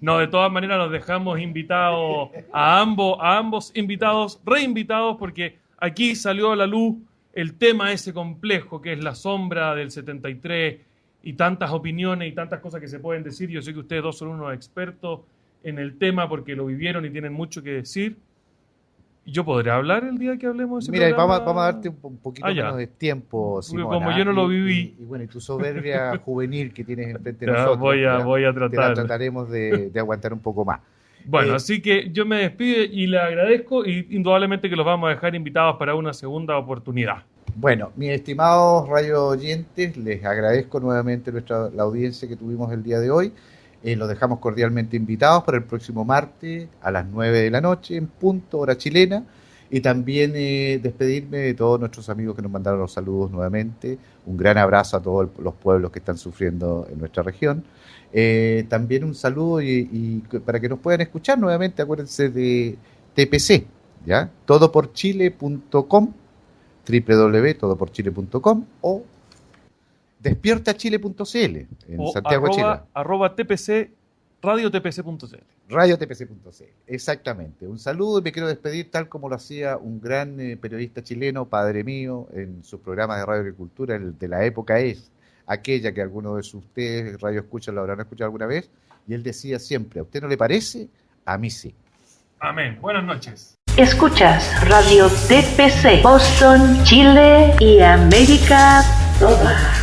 No, de todas maneras nos dejamos invitados a ambos invitados, reinvitados, porque aquí salió a la luz el tema ese complejo que es la sombra del 73 y tantas opiniones y tantas cosas que se pueden decir. Yo sé que ustedes 2 son unos expertos en el tema porque lo vivieron y tienen mucho que decir. ¿Yo podré hablar el día que hablemos de ese Mira, programa? vamos a darte un poquito menos de tiempo, Simona. Como yo no lo viví. Y bueno, y tu soberbia juvenil que tienes enfrente de Ya, nosotros. voy a te la tratar. trataremos de aguantar un poco más. Bueno, así que yo me despido y le agradezco y indudablemente que los vamos a dejar invitados para una segunda oportunidad. Bueno, mis estimados radio oyentes, les agradezco nuevamente la audiencia que tuvimos el día de hoy. Los dejamos cordialmente invitados para el próximo martes a las 9 de la noche en punto, hora chilena. Y también despedirme de todos nuestros amigos que nos mandaron los saludos nuevamente. Un gran abrazo a todos los pueblos que están sufriendo en nuestra región. También un saludo y para que nos puedan escuchar nuevamente, acuérdense de TPC, ¿ya? Todoporchile.com, www.todoporchile.com o despiertachile.cl en O Santiago, Chile. @TPC, radiotpc.cl. radiotpc.cl, exactamente. Un saludo y me quiero despedir tal como lo hacía un gran periodista chileno, padre mío, en sus programas de Radio Agricultura, el de la época es aquella que algunos de ustedes radio escuchan lo habrán escuchado alguna vez, y él decía siempre, ¿a usted no le parece? A mí sí. Amén. Buenas noches. Escuchas Radio TPC, Boston, Chile y América toda.